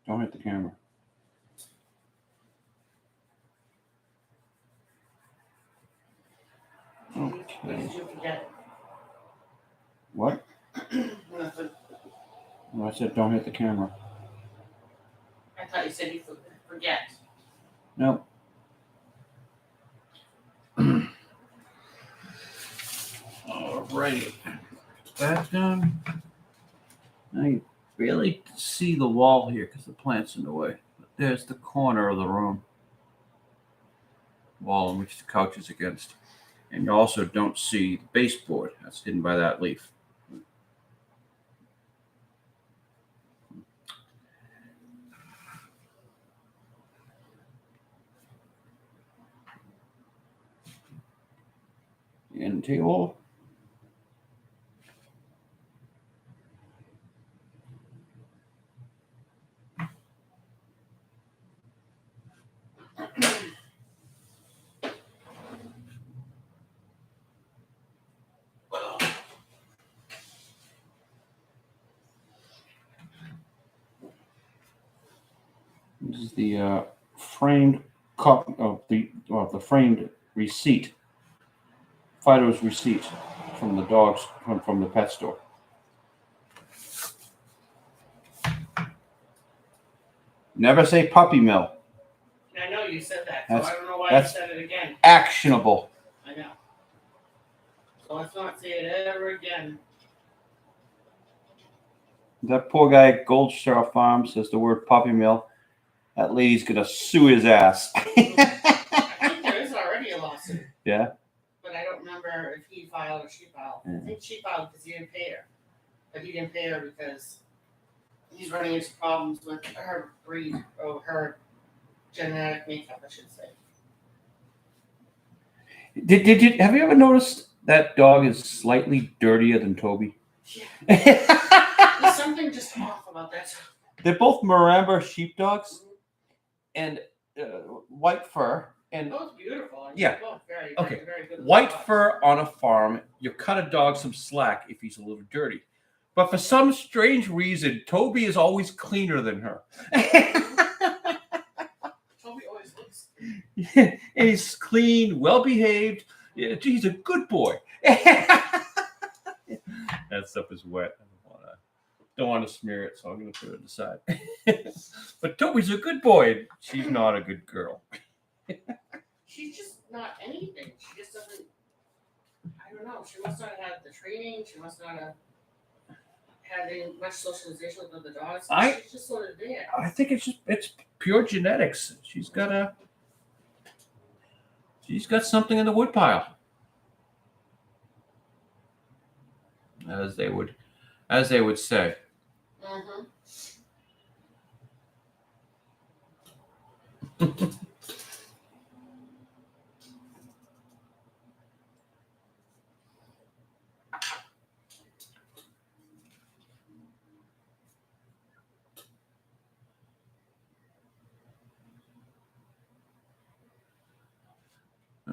Don't hit the camera. What Okay. did you forget? What? Nothing. Well, I said don't hit the camera. I thought you said you forget. Nope. Alrighty. That's done. Now you barely see the wall here because the plant's in the way. But there's the corner of the room. Wall in which the couch is against. And you also don't see the baseboard. That's hidden by that leaf. The end table. This is the framed copy of the framed receipt. Phydeaux's receipt from the dogs from the pet store. Never say puppy mill. I know you said that, so That's- I don't know why you that's- said it again. Actionable. I know. So let's not say it ever again. That poor guy at Goldstraw Farm says the word puppy mill. That lady's gonna sue his ass. I think there is already a lawsuit, Yeah. but I don't remember if he filed or she filed. I think she filed because he didn't pay her. But he didn't pay her because he's running into problems with her breed or her genetic makeup, I should say. Did you have you ever noticed that dog is slightly dirtier than Toby? Yeah. There's something just off about that. They're both Maramba sheepdogs and white fur. And Both beautiful. And Yeah. Both very, Okay. very, very good. white dogs. fur on a farm, you cut a dog some slack if he's a little dirty. But for some strange reason, Toby is always cleaner than her. Toby always looks. And he's clean, well behaved. Yeah, he's a good boy. That stuff is wet. I don't want to smear it, so I'm going to put it aside. But Toby's a good boy. She's not a good girl. She's just not anything. She just doesn't. I don't know. She must not have had the training. She must not have had any much socialization with other dogs. She's just sort of there. I think it's pure genetics. She's got something in the woodpile, as they would say. Mm-hmm.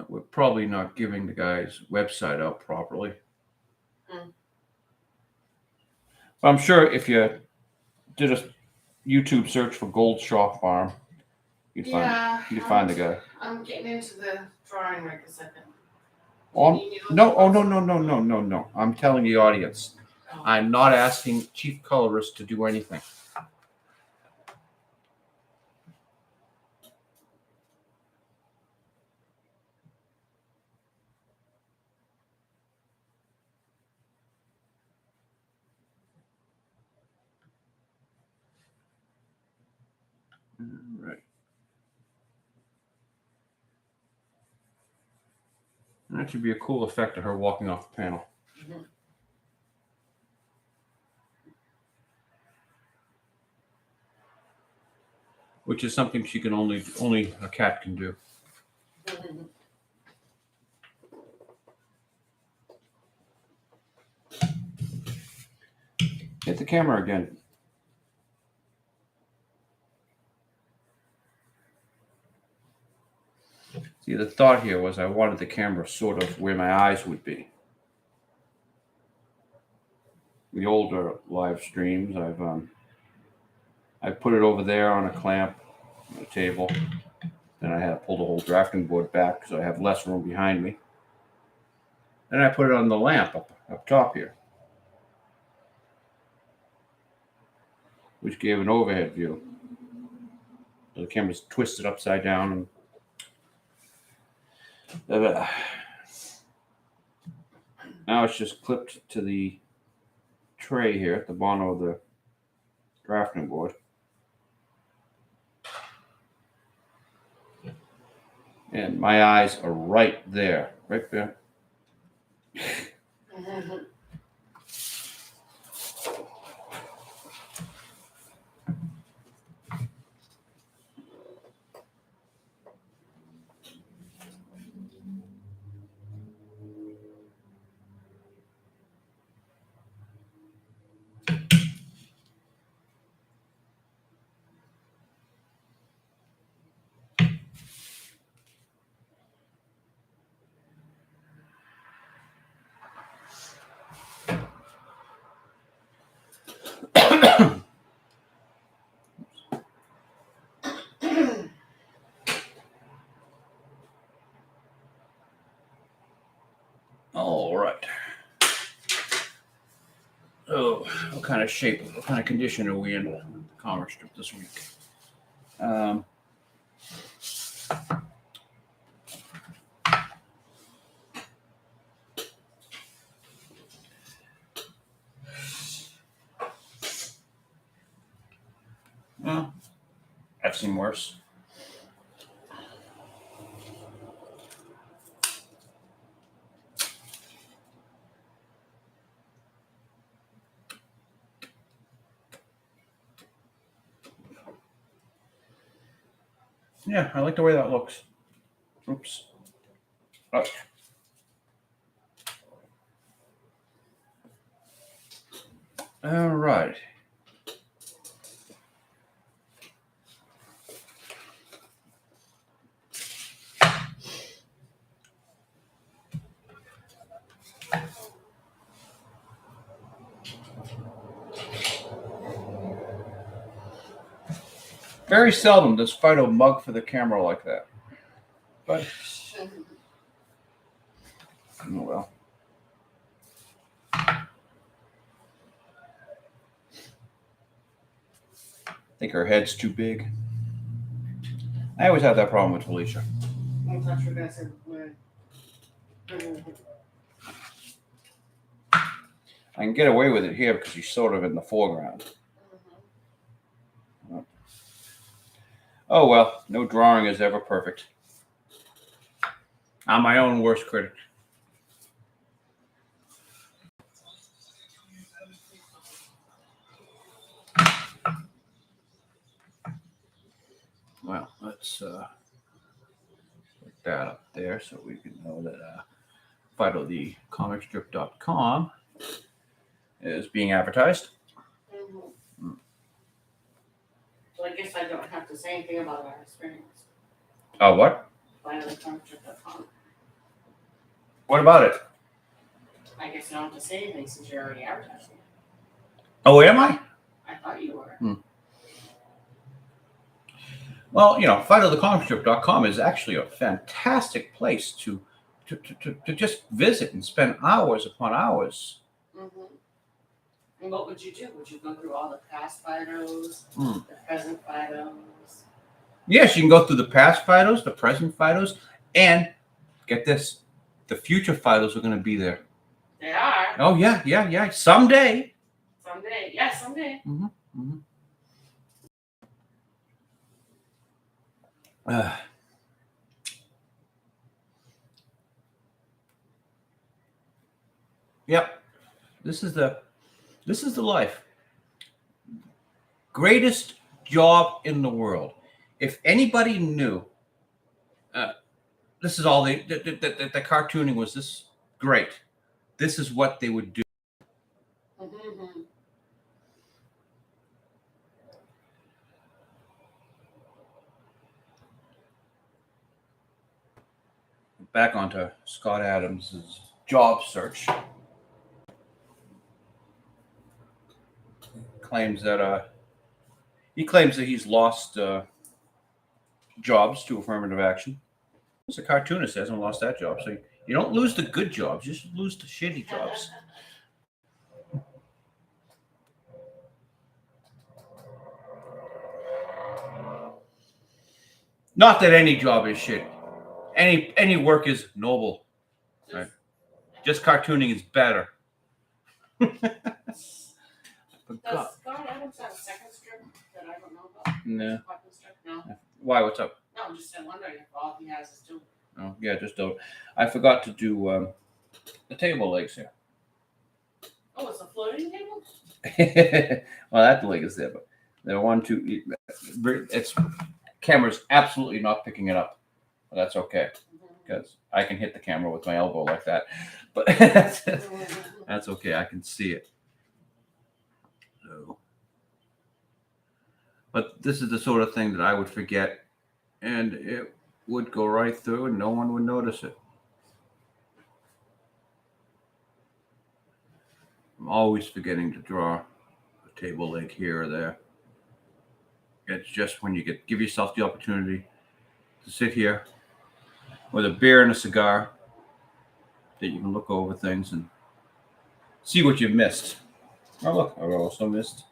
We're probably not giving the guy's website out properly. But I'm sure if you did a YouTube search for Goldshaw Farm, you'd find the guy. I'm getting into the drawing right this second. No. I'm telling the audience. Oh. I'm not asking chief colorist to do anything. Right. That should be a cool effect of her walking off the panel. Mhm. which is something she can only a cat can do. Hit the camera again. See, the thought here was I wanted the camera sort of where my eyes would be. The older live streams, I've put it over there on a clamp on a table. Then I had to pull the whole drafting board back so I have less room behind me. Then I put it on the lamp up top here, which gave an overhead view. So the camera's twisted upside down. And now it's just clipped to the tray here at the bottom of the drafting board. And my eyes are right there, right there. All right. So, what kind of condition are we in the Comicstrip this week? Well, I've seen worse. Yeah, I like the way that looks. Oops. Oh. All right. Very seldom does Phydeaux mug for the camera like that. But, oh well. I think her head's too big. I always have that problem with Felicia. I thought you were going to say when. I can get away with it here because she's sort of in the foreground. Oh well, no drawing is ever perfect. I'm my own worst critic. Well, let's put that up there so we can know that Phydeaux, the comicstrip.com is being advertised. So I guess I don't have to say anything about our experience. Oh, what? Comicstrip.com. What about it? I guess I don't have to say anything since you're already advertising it. Oh, am I? I thought you were. Well, Phydeaux, is actually a fantastic place to just visit and spend hours upon hours. And what would you do? Would you go through all the past Phydeaux, the present Phydeaux? Yes, you can go through the past Phydeaux, the present Phydeaux, and get this, the future Phydeaux are going to be there. They are. Oh, yeah. Someday. Someday. Yeah, someday. Yep. This is the life. Greatest job in the world. if anybody knew, this is all the cartooning was this great. This is what they would do. Mm-hmm. Back onto Scott Adams' job search. Claims that he claims that he's lost jobs to affirmative action. As a cartoonist, hasn't lost that job. So you don't lose the good jobs; you just lose the shitty jobs. Not that any job is shit. Any work is noble. Right? Just cartooning is better. Does Scott Adams have a second strip that I don't know about? No. No. Why? What's up? No, I'm just wondering if all he has is two. Oh, yeah, just don't. I forgot to do the table legs here. Oh, it's a floating table? Well, that leg is there, but there are 1, 2. It's camera's absolutely not picking it up, but that's okay because I can hit the camera with my elbow like that. But that's okay. I can see it. So, but this is the sort of thing that I would forget, and it would go right through, and no one would notice it. I'm always forgetting to draw a table leg here or there. It's just when you give yourself the opportunity to sit here with a beer and a cigar that you can look over things and see what you've missed. Oh, look, I also missed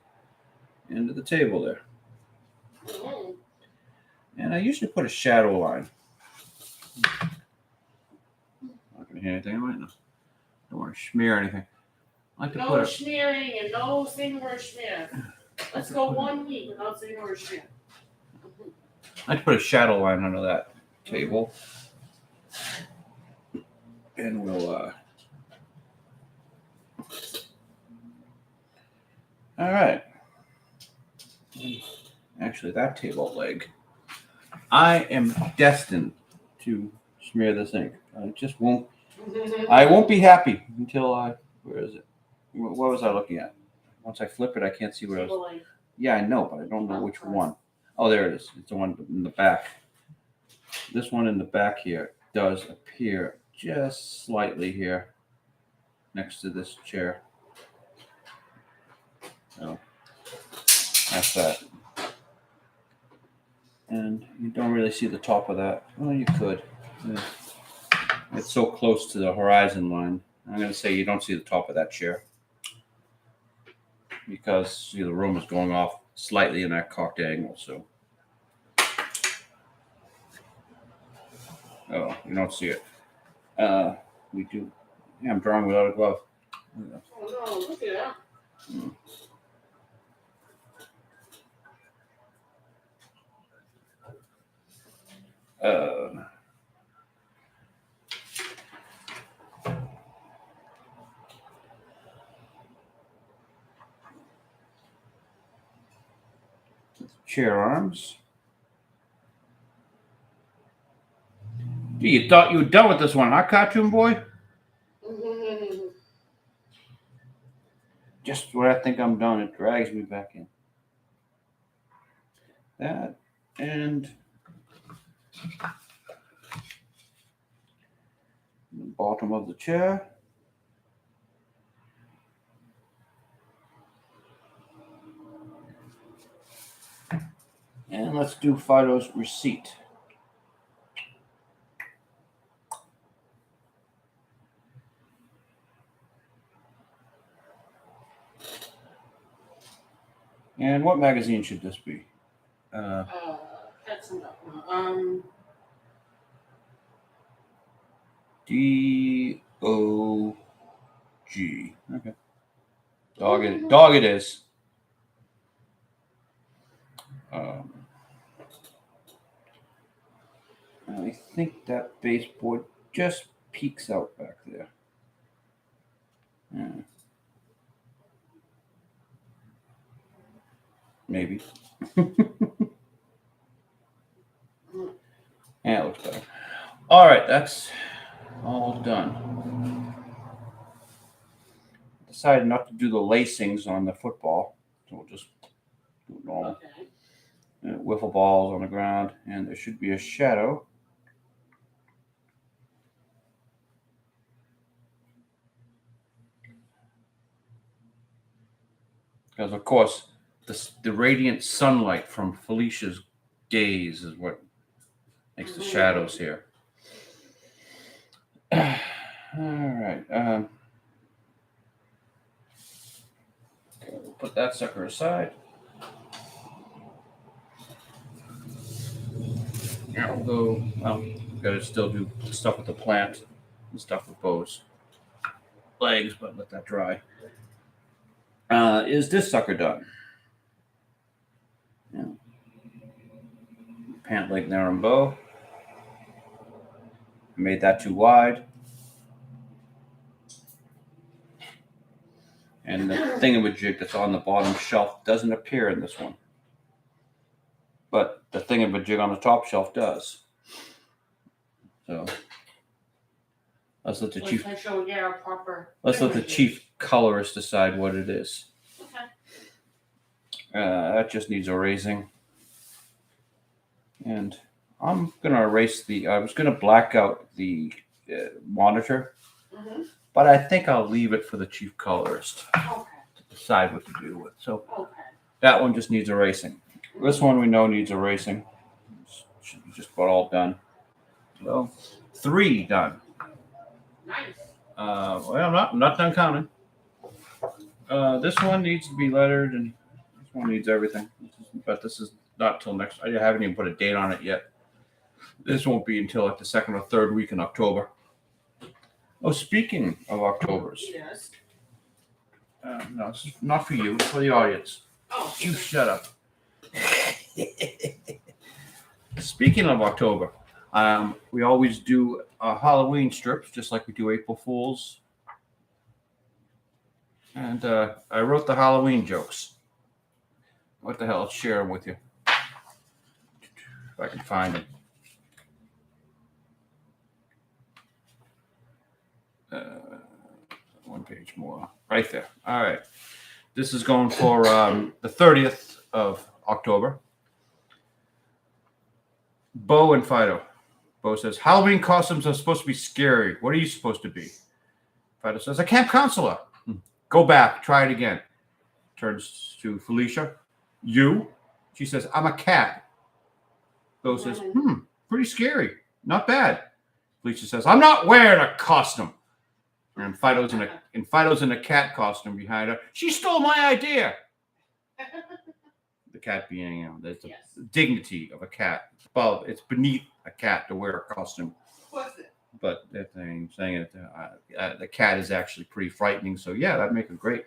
the end of the table there. And I usually put a shadow line. Not going to hear anything, I might not. Don't want to smear anything. I like to no smearing and no saying the word smear. Let's go 1 week without saying the word smear. I like to put a shadow line under that table. And we'll all right. Actually, that table leg, I am destined to smear this ink. I just won't. I won't be happy until where is it? What was I looking at? Once I flip it, I can't see what I was. Yeah, I know, but I don't know which one. Oh, there it is. It's the one in the back. This one in the back here does appear just slightly here next to this chair. So that's that. And you don't really see the top of that. Well, you could. Yeah. It's so close to the horizon line. I'm going to say you don't see the top of that chair because the room is going off slightly in that cocked angle. So, oh, you don't see it. We do. Yeah, I'm drawing without a glove. Oh no! Look at that. Chair arms. Gee, you thought you were done with this one, huh, cartoon boy? Just when I think I'm done, it drags me back in. That and the bottom of the chair. And let's do Phydeaux's receipt. And what magazine should this be? That's D-O-G. Okay. Dog it is. I think that baseboard just peeks out back there. Yeah. Maybe. Yeah, it looks better. All right, that's all done. Decided not to do the lacings on the football, so we'll just do it normal. Okay. Wiffle balls on the ground, and there should be a shadow. Because, of course, the radiant sunlight from Felicia's gaze is what makes the shadows here. All right. Okay, we'll put that sucker aside. Now we'll go. Well, gotta still do stuff with the plant and stuff with Beau's legs, but let that dry. Is this sucker done? Yeah. Pant leg there on Beau. I made that too wide. And the thingamajig that's on the bottom shelf doesn't appear in this one. But the thingamajig on the top shelf does. So let's let the chief. Let's let the chief colorist decide what it is. Okay. That just needs erasing. And I'm gonna erase the. I was gonna black out the monitor, but I think I'll leave it for the chief colorist to decide what to do with. So that one just needs erasing. This one we know needs erasing. Should be just about all done. Well, 3 done. Nice. Well, I'm not done counting. This one needs to be lettered, and this one needs everything. But this is not till next. I haven't even put a date on it yet. This won't be until like the 2nd or 3rd week in October. Oh, speaking of Octobers. Yes. No, it's not for you. It's for the audience. Oh. You shut up. Speaking of October, we always do Halloween strips, just like we do April Fools. And I wrote the Halloween jokes. What the hell? Let's share them with you. If I can find them. One page more. Right there. All right. This is going for the 30th of October. Beau and Phydeaux. Beau says, Halloween costumes are supposed to be scary. What are you supposed to be? Phydeaux says, a camp counselor. Go back. Try it again. Turns to Felicia. You? She says, I'm a cat. Beau says, pretty scary. Not bad. Felicia says, I'm not wearing a costume. And Phydeaux's in a cat costume behind her. She stole my idea. The cat being, there's the dignity of a cat. Well, it's beneath a cat to wear a costume. What's it? But that thing saying it, the cat is actually pretty frightening. So yeah, that'd make it great.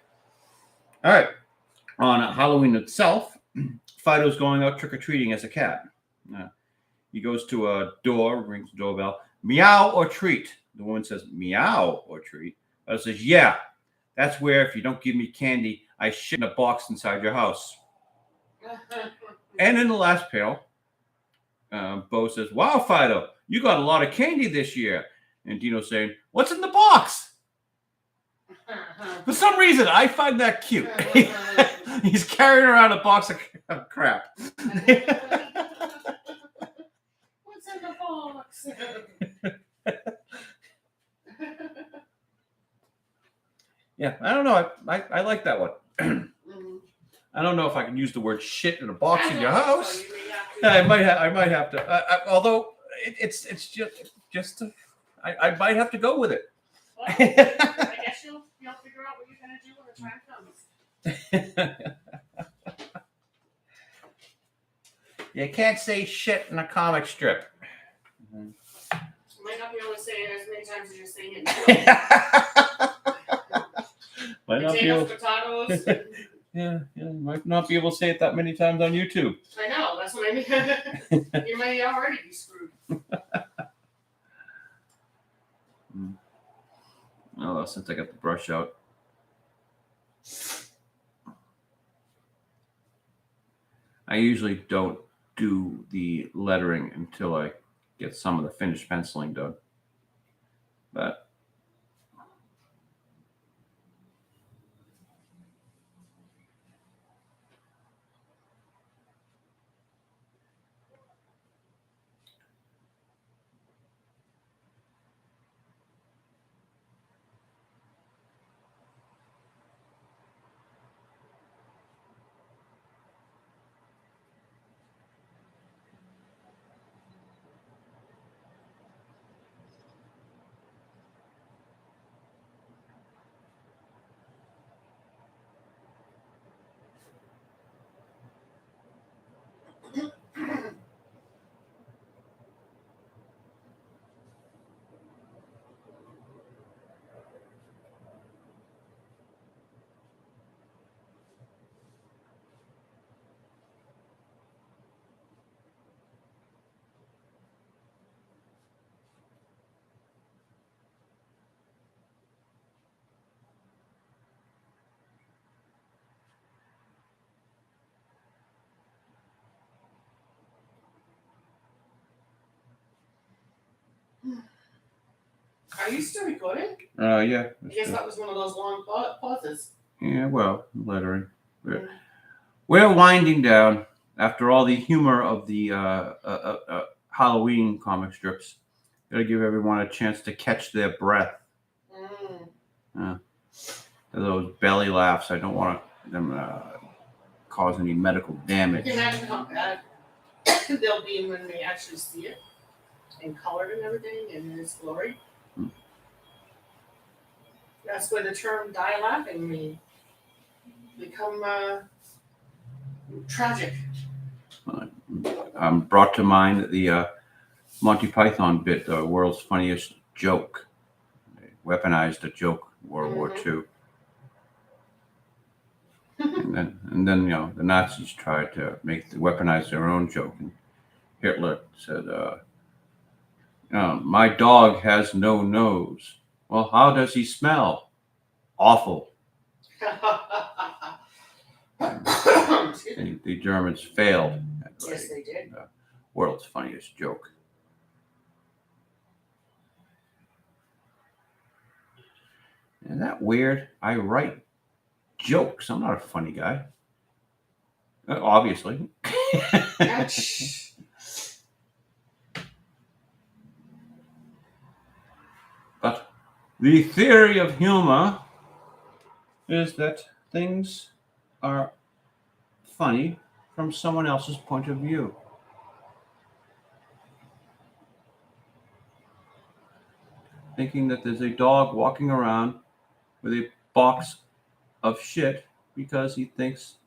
All right. On Halloween itself, Phydeaux's going out trick or treating as a cat. He goes to a door, rings the doorbell. Meow or treat? The woman says, meow or treat. Phydeaux says, yeah, that's where if you don't give me candy, I shit in a box inside your house. And in the last panel, Beau says, wow, Phydeaux, you got a lot of candy this year. And Dino's saying, what's in the box? For some reason, I find that cute. He's carrying around a box of crap. What's in the box? Yeah, I don't know. I like that one. I don't know if I can use the word shit in a box in your house. I might have to. Although it's just I might have to go with it. Well, I guess you'll figure out what you're gonna do when the time comes. You can't say shit in a comic strip. You might not be able to say it as many times as you're saying it. Might not be able. Potatoes. Yeah, might not be able to say it that many times on YouTube. I know, that's what I mean. You may already be screwed. Oh, since I got the brush out. I usually don't do the lettering until I get some of the finished penciling done. But Are you still recording? yeah. I guess that was one of those long pauses. Yeah, well, lettering. We're winding down after all the humor of the Halloween comic strips. Gotta give everyone a chance to catch their breath. Those belly laughs, I don't want them cause any medical damage. You can imagine how bad they'll be when they actually see it and colored and everything in its glory. That's where the term "die laughing" may become tragic. Brought to mind the Monty Python bit, the world's funniest joke. They weaponized a joke in World War II. and then the Nazis tried to weaponize their own joke. And Hitler said, "My dog has no nose." Well, how does he smell? Awful. The Germans failed. Yes, they did. World's funniest joke. Isn't that weird? I write jokes. I'm not a funny guy. Obviously. But the theory of humor is that things are funny from someone else's point of view. Thinking that there's a dog walking around with a box of shit because he thinks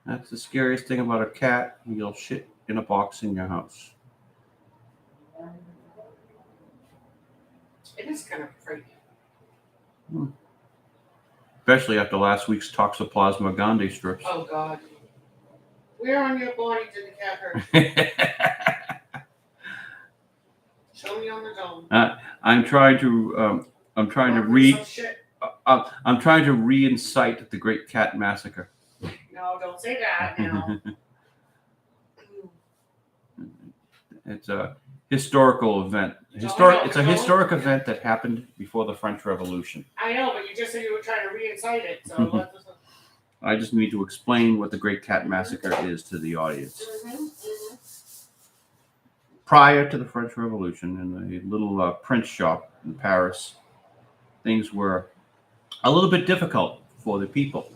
that's the scariest thing about a cat. You'll shit in a box in your house. It is kind of frightening. Especially after last week's Toxoplasma gondii strips. Oh, God. Where on your body did the cat hurt? Show me on the dome. I'm trying to reincite the Great Cat Massacre. No, don't say that now. It's a historical event. It's a historic event that happened before the French Revolution. I know, but you just said you were trying to reincite it, so I just need to explain what the Great Cat Massacre is to the audience. Prior to the French Revolution, in a little print shop in Paris, things were a little bit difficult for the people.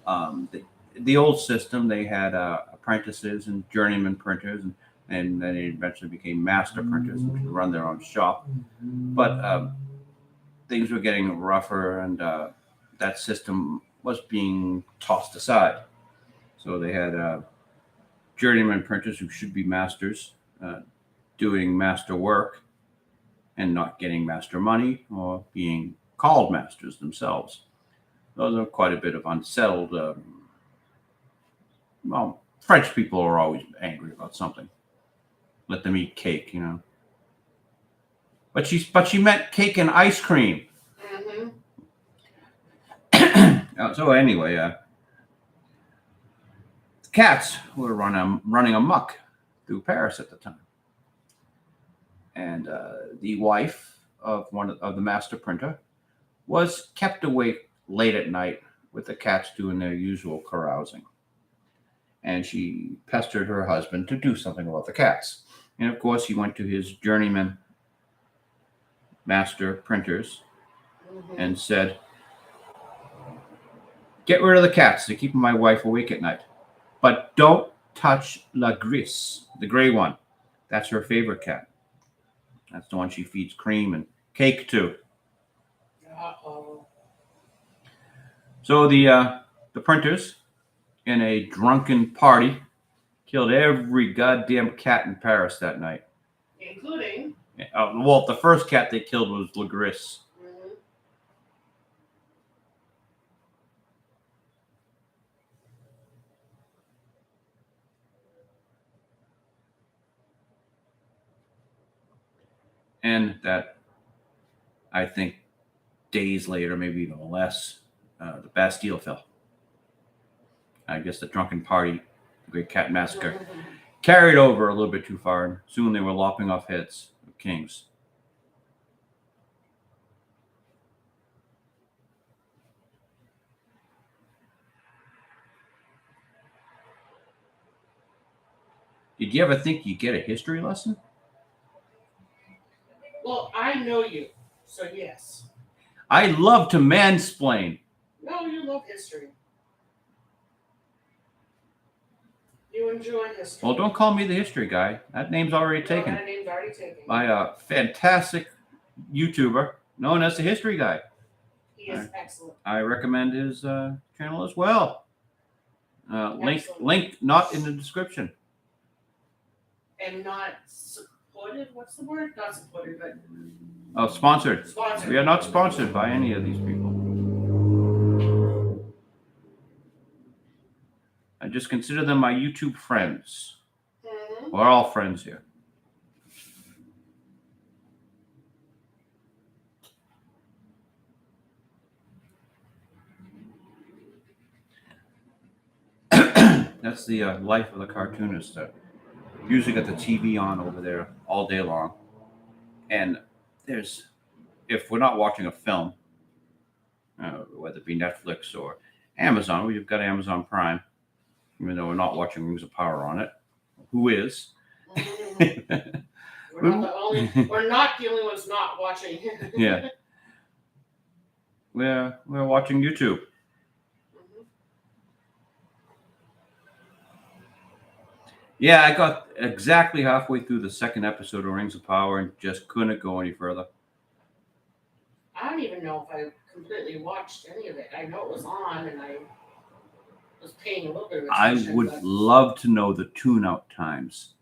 The old system, they had apprentices and journeyman printers, and then it eventually became master printers who could run their own shop. But things were getting rougher, and that system was being tossed aside. So they had journeyman printers who should be masters doing master work and not getting master money or being called masters themselves. Those are quite a bit of unsettled. French people are always angry about something. Let them eat cake, But she meant cake and ice cream. So anyway, cats were running amok through Paris at the time. And the wife of one of the master printer was kept awake late at night with the cats doing their usual carousing. And she pestered her husband to do something about the cats. And of course, he went to his journeyman master printers and said, "Get rid of the cats. They're keeping my wife awake at night. But don't touch La Gris, the gray one. That's her favorite cat. That's the one she feeds cream and cake to." Uh-oh. So the printers, in a drunken party, killed every goddamn cat in Paris that night. Including? Well, the first cat they killed was La Gris. Mm-hmm. And that, I think, days later, maybe even less, the Bastille fell. I guess the drunken party, the Great Cat Massacre, carried over a little bit too far, and soon they were lopping off heads of kings. Did you ever think you'd get a history lesson? Well, I know you, so yes. I love to mansplain. No, you love history. You enjoy history. Well, don't call me the history guy. That name's already taken. That name's already taken. My fantastic YouTuber known as the history guy. He is excellent. I recommend his channel as well. Link not in the description. And not supported? What's the word? Not supported, but... Oh, sponsored. Sponsored. We are not sponsored by any of these people. I just consider them my YouTube friends. Mm-hmm. We're all friends here. That's the life of the cartoonist. That usually got the TV on over there all day long. And if we're not watching a film, whether it be Netflix or Amazon, we've got Amazon Prime, even though we're not watching Rings of Power on it. Who is? Mm-hmm. We're not the only ones not watching. Yeah. We're watching YouTube. Mm-hmm. Yeah, I got exactly halfway through the second episode of Rings of Power and just couldn't go any further. I don't even know if I completely watched any of it. I know it was on, and I was paying a little bit of attention. I would love to know the tune-out times.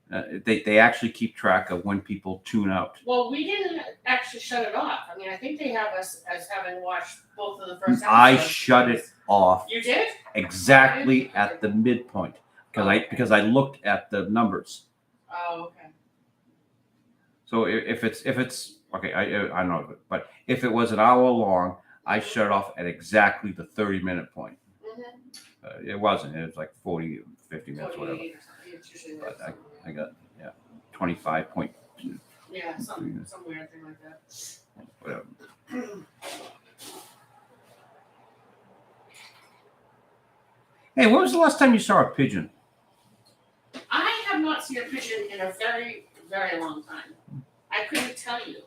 They actually keep track of when people tune out. Well, we didn't actually shut it off. I mean, I think they have us as having watched both of the first episodes. I shut it off. You did? Exactly at the midpoint. Because I looked at the numbers. Oh, okay. So if it's okay, I know, but if it was an hour long, I shut it off at exactly the 30-minute point. Mm-hmm. It wasn't. It was like 40, 50 minutes, whatever. But I got 25.2. Yeah, some weird thing like that. Whatever. Hey, when was the last time you saw a pigeon? I have not seen a pigeon in a very, very long time. I couldn't tell you.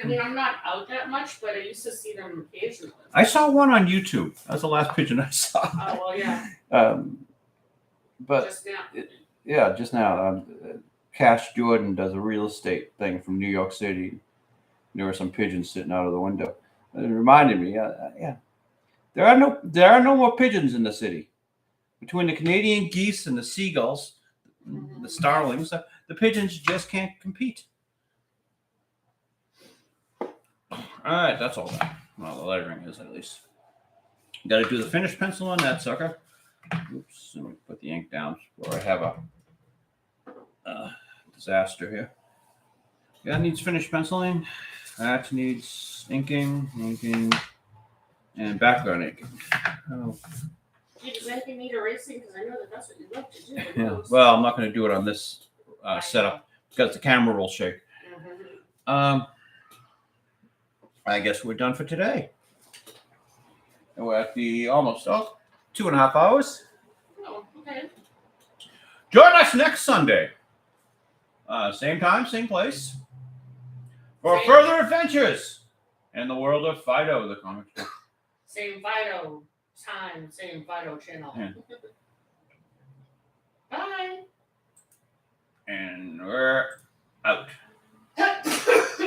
I mean, I'm not out that much, but I used to see them occasionally. I saw one on YouTube. That was the last pigeon I saw. Oh, well, yeah. But just now. Just now. Cash Jordan does a real estate thing from New York City. There were some pigeons sitting out of the window. It reminded me, there are no more pigeons in the city. Between the Canadian geese and the seagulls, the starlings, the pigeons just can't compete. All right, that's all that. Well, the lettering is at least. Got to do the finish pencil on that sucker. Oops, let me put the ink down before I have a disaster here. That needs finish penciling. That needs inking, and background inking. Oh. Does anything need erasing? Because I know that's what you love to do. Yeah. Well, I'm not going to do it on this setup because the camera will shake. Mhm. I guess we're done for today. And we're at the almost 2.5 hours. Oh, okay. Join us next Sunday. Same time, same place. For Same. further adventures in the world of Phydeaux, the comic strip. Same Phydeaux time, same Phydeaux channel. Yeah. Bye. And we're out.